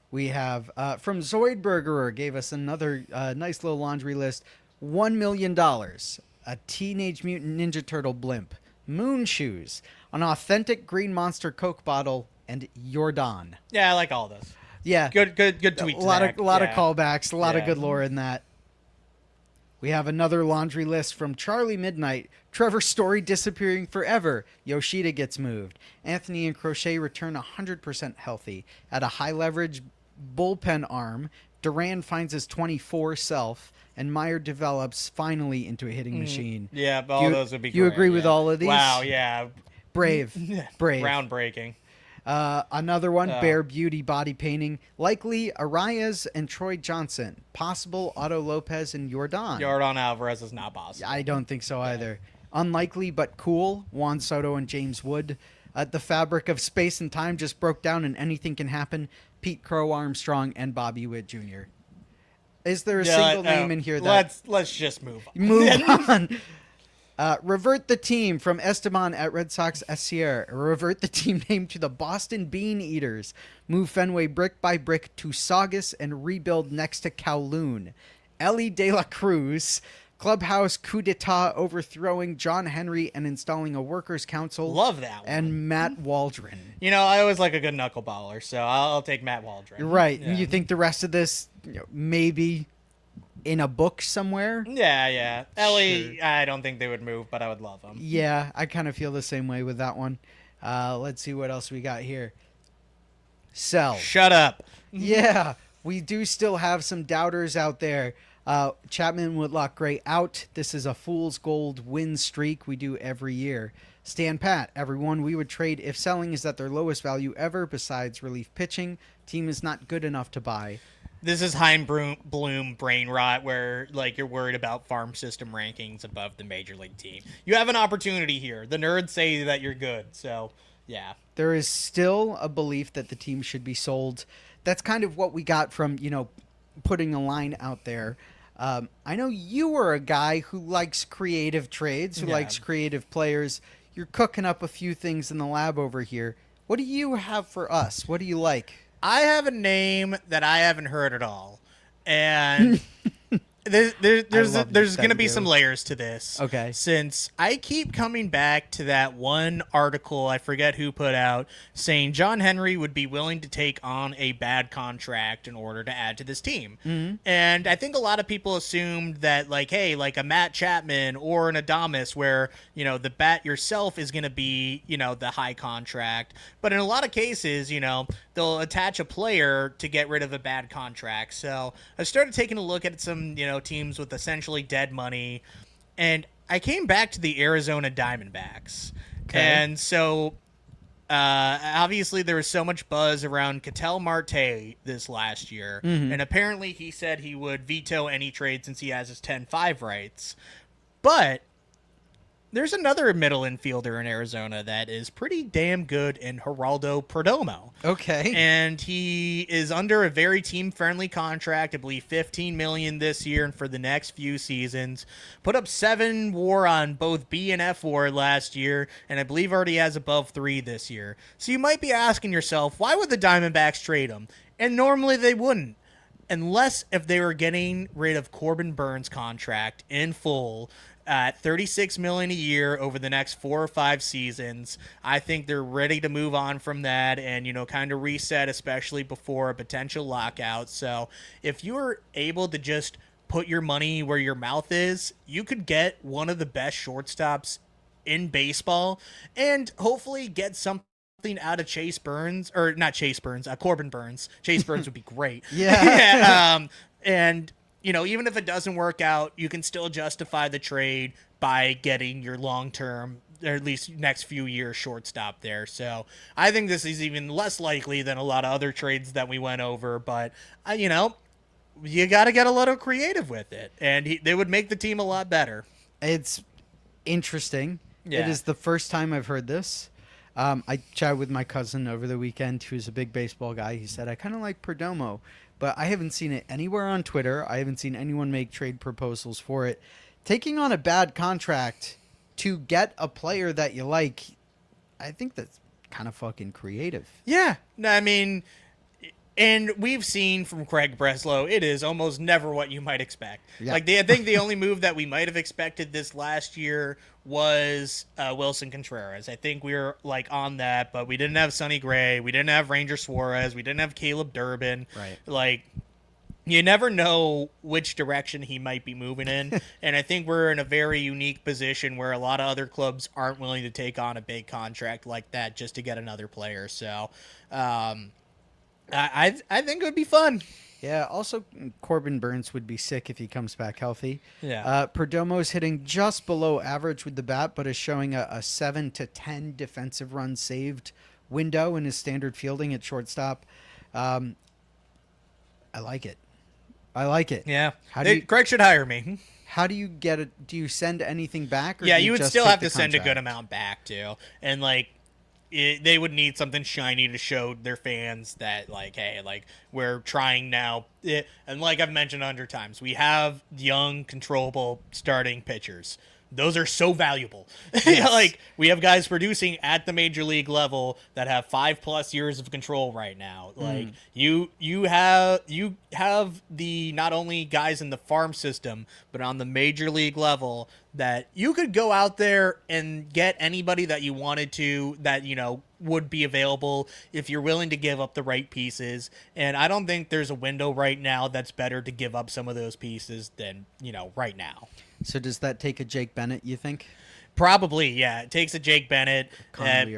We have, from Zoidbergerer, gave us another nice little laundry list. $1 million, a Teenage Mutant Ninja Turtle blimp, moon shoes, an authentic Green Monster Coke bottle, and Jordan. Yeah, I like all this. Yeah, good tweet. A lot of callbacks, a lot of good lore in that. We have another laundry list from Charlie Midnight. Trevor Story disappearing forever. Yoshida gets moved. Anthony and Crochet return 100% healthy at a high leverage bullpen arm. Duran finds his 24 self, and Meyer develops finally into a hitting machine. Yeah, all those would be. You great, agree with all of these? Wow, yeah, brave, groundbreaking. Another one, Bear Beauty body painting. Likely Arias and Troy Johnson. Possible Otto Lopez and Jordan. Jordan Alvarez is not possible. I don't think so either. Unlikely but cool, Juan Soto and James Wood. The fabric of space and time just broke down and anything can happen. Pete Crow Armstrong and Bobby Witt Jr. Is there a single name in here that... Let's just move on. Move on. Revert the team from Esteban at Red Sox SCR. Revert the team name to the Boston Bean Eaters. Move Fenway brick by brick to Saugus and rebuild next to Kowloon. Ellie De La Cruz. Clubhouse coup d'etat overthrowing John Henry and installing a workers' council. Love that one. And Matt Waldron. I always like a good knuckleballer, so I'll take Matt Waldron. Right. Yeah. And you think the rest of this, maybe in a book somewhere? Yeah. Ellie, sure. I don't think they would move, but I would love him. Yeah, I kind of feel the same way with that one. Let's see what else we got here. Sell. Shut up. Yeah, we do still have some doubters out there. Chapman Whitlock Gray out. This is a fool's gold win streak we do every year. Stan Pat, everyone we would trade if selling is at their lowest value ever besides relief pitching. Team is not good enough to buy. This is Hein Bloom brain rot where you're worried about farm system rankings above the major league team. You have an opportunity here. The nerds say that you're good. So, yeah. There is still a belief that the team should be sold. That's kind of what we got from, putting a line out there. I know you are a guy who likes creative trades, who likes creative players. You're cooking up a few things in the lab over here. What do you have for us? What do you like? I have a name that I haven't heard at all. And there's going to be some layers to this. Okay. Since I keep coming back to that one article, I forget who put out, saying John Henry would be willing to take on a bad contract in order to add to this team. Mm-hmm. And I think a lot of people assumed that, a Matt Chapman or an Adames where, the bat yourself is going to be, the high contract. But in a lot of cases, they'll attach a player to get rid of a bad contract. So I started taking a look at some, teams with essentially dead money, and I came back to the Arizona Diamondbacks. Okay. And so obviously there was so much buzz around Ketel Marte this last year, and apparently he said he would veto any trade since he has his 10-5 rights. But there's another middle infielder in Arizona that is pretty damn good in Geraldo Perdomo. Okay. And he is under a very team-friendly contract, I believe $15 million this year and for the next few seasons. Put up 7 WAR on both B and F WAR last year, and I believe already has above 3 this year. So you might be asking yourself, why would the Diamondbacks trade him? And normally they wouldn't. Unless if they were getting rid of Corbin Burns' contract in full at $36 million a year over the next 4 or 5 seasons. I think they're ready to move on from that and, kind of reset, especially before a potential lockout. So if you're able to just put your money where your mouth is, you could get one of the best shortstops in baseball and hopefully get something out of Chase Burns, or not Chase Burns, Corbin Burns. Chase Burns would be great. Yeah. And even if it doesn't work out, you can still justify the trade by getting your long-term, or at least next few years shortstop there. So I think this is even less likely than a lot of other trades that we went over. But, you got to get a little creative with it. And they would make the team a lot better. It's interesting. Yeah. It is the first time I've heard this. I chatted with my cousin over the weekend, who's a big baseball guy. He said, I kind of like Perdomo, but I haven't seen it anywhere on Twitter. I haven't seen anyone make trade proposals for it. Taking on a bad contract to get a player that you like, I think that's kind of fucking creative. Yeah. I mean, and we've seen from Craig Breslow, it is almost never what you might expect. Yeah. I think the only move that we might have expected this last year was Wilson Contreras. I think we were on that, but we didn't have Sonny Gray. We didn't have Ranger Suarez. We didn't have Caleb Durbin. Right. You never know which direction he might be moving in. And I think we're in a very unique position where a lot of other clubs aren't willing to take on a big contract like that just to get another player. So I think it would be fun. Yeah, also Corbin Burns would be sick if he comes back healthy. Yeah. Perdomo's hitting just below average with the bat, but is showing a 7 to 10 defensive runs saved window in his standard fielding at shortstop. I like it. Yeah. How Craig should hire me. How do you get it? Do you send anything back? Or Yeah, do you would just still take have the to send a good contract? amount back, too. And, they would need something shiny to show their fans that, hey, we're trying now. And like I've mentioned 100 times, we have young, controllable starting pitchers. Those are so valuable. Yes. We have guys producing at the major league level that have 5+ years of control right now. You have the not only guys in the farm system, but on the major league level that you could go out there and get anybody that you wanted to that, would be available if you're willing to give up the right pieces. And I don't think there's a window right now that's better to give up some of those pieces than, right now. So does that take a Jake Bennett, you think? Probably, yeah. It takes a Jake Bennett, Connolly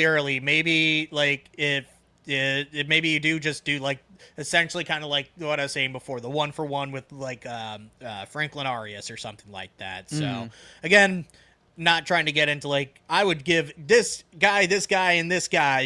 early. Maybe if maybe you do essentially kind of like what I was saying before, the 1-for-1 with Franklin Arias or something like that. So again, not trying to get into I would give this guy, and this guy,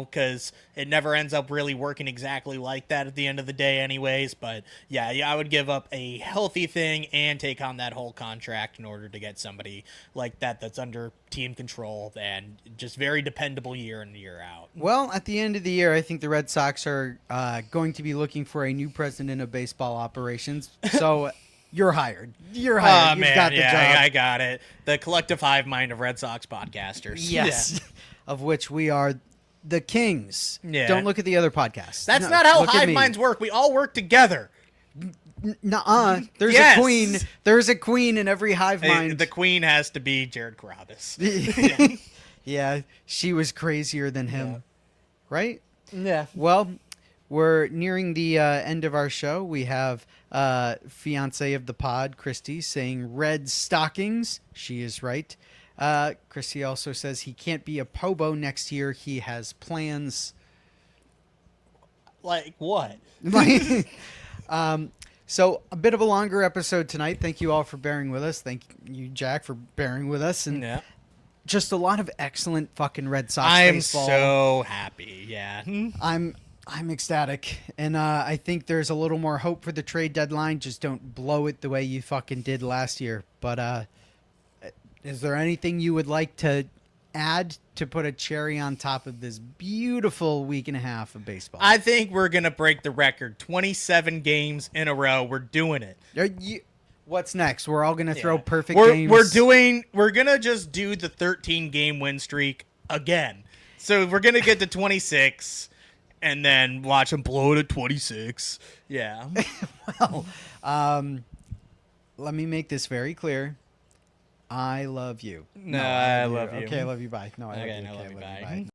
because it never ends up really working exactly like that at the end of the day anyways. But yeah, I would give up a healthy thing and take on that whole contract in order to get somebody like that that's under team control and just very dependable year in and year out. Well, at the end of the year, I think the Red Sox are going to be looking for a new president of baseball operations. So you're hired. You've man, got the job. I got it. The collective hive mind of Red Sox podcasters. Yes. Of which we are the kings. Yeah. Don't look at the other podcasts. That's No, not how look at hive me. minds work. We all work together. Nuh-uh. There's Yes. a queen. There's a queen in every hive mind. The queen has to be Jared Carrabis. Yeah, she was crazier than him. Right? Yeah. Well, we're nearing the end of our show. We have fiance of the pod, Christy, saying red stockings. She is right. Christy also says he can't be a Pobo next year. He has plans. Like what? So a bit of a longer episode tonight. Thank you all for bearing with us. Thank you, Jack, for bearing with us. And just a lot of excellent fucking Red Sox baseball. I'm so happy. Yeah. I'm ecstatic, and I think there's a little more hope for the trade deadline. Just don't blow it the way you fucking did last year. But is there anything you would like to add to put a cherry on top of this beautiful week and a half of baseball? I think we're going to break the record. 27 games in a row. We're doing it. What's next? We're all going to throw perfect games. games. We're going to just do the 13-game win streak again. So we're going to get to 26 and then watch them blow it at 26. Yeah. Well, let me make this very clear. I love you. No, I love you. Okay, I love you. Bye. No, I Okay, love you. I love you. Bye. Bye.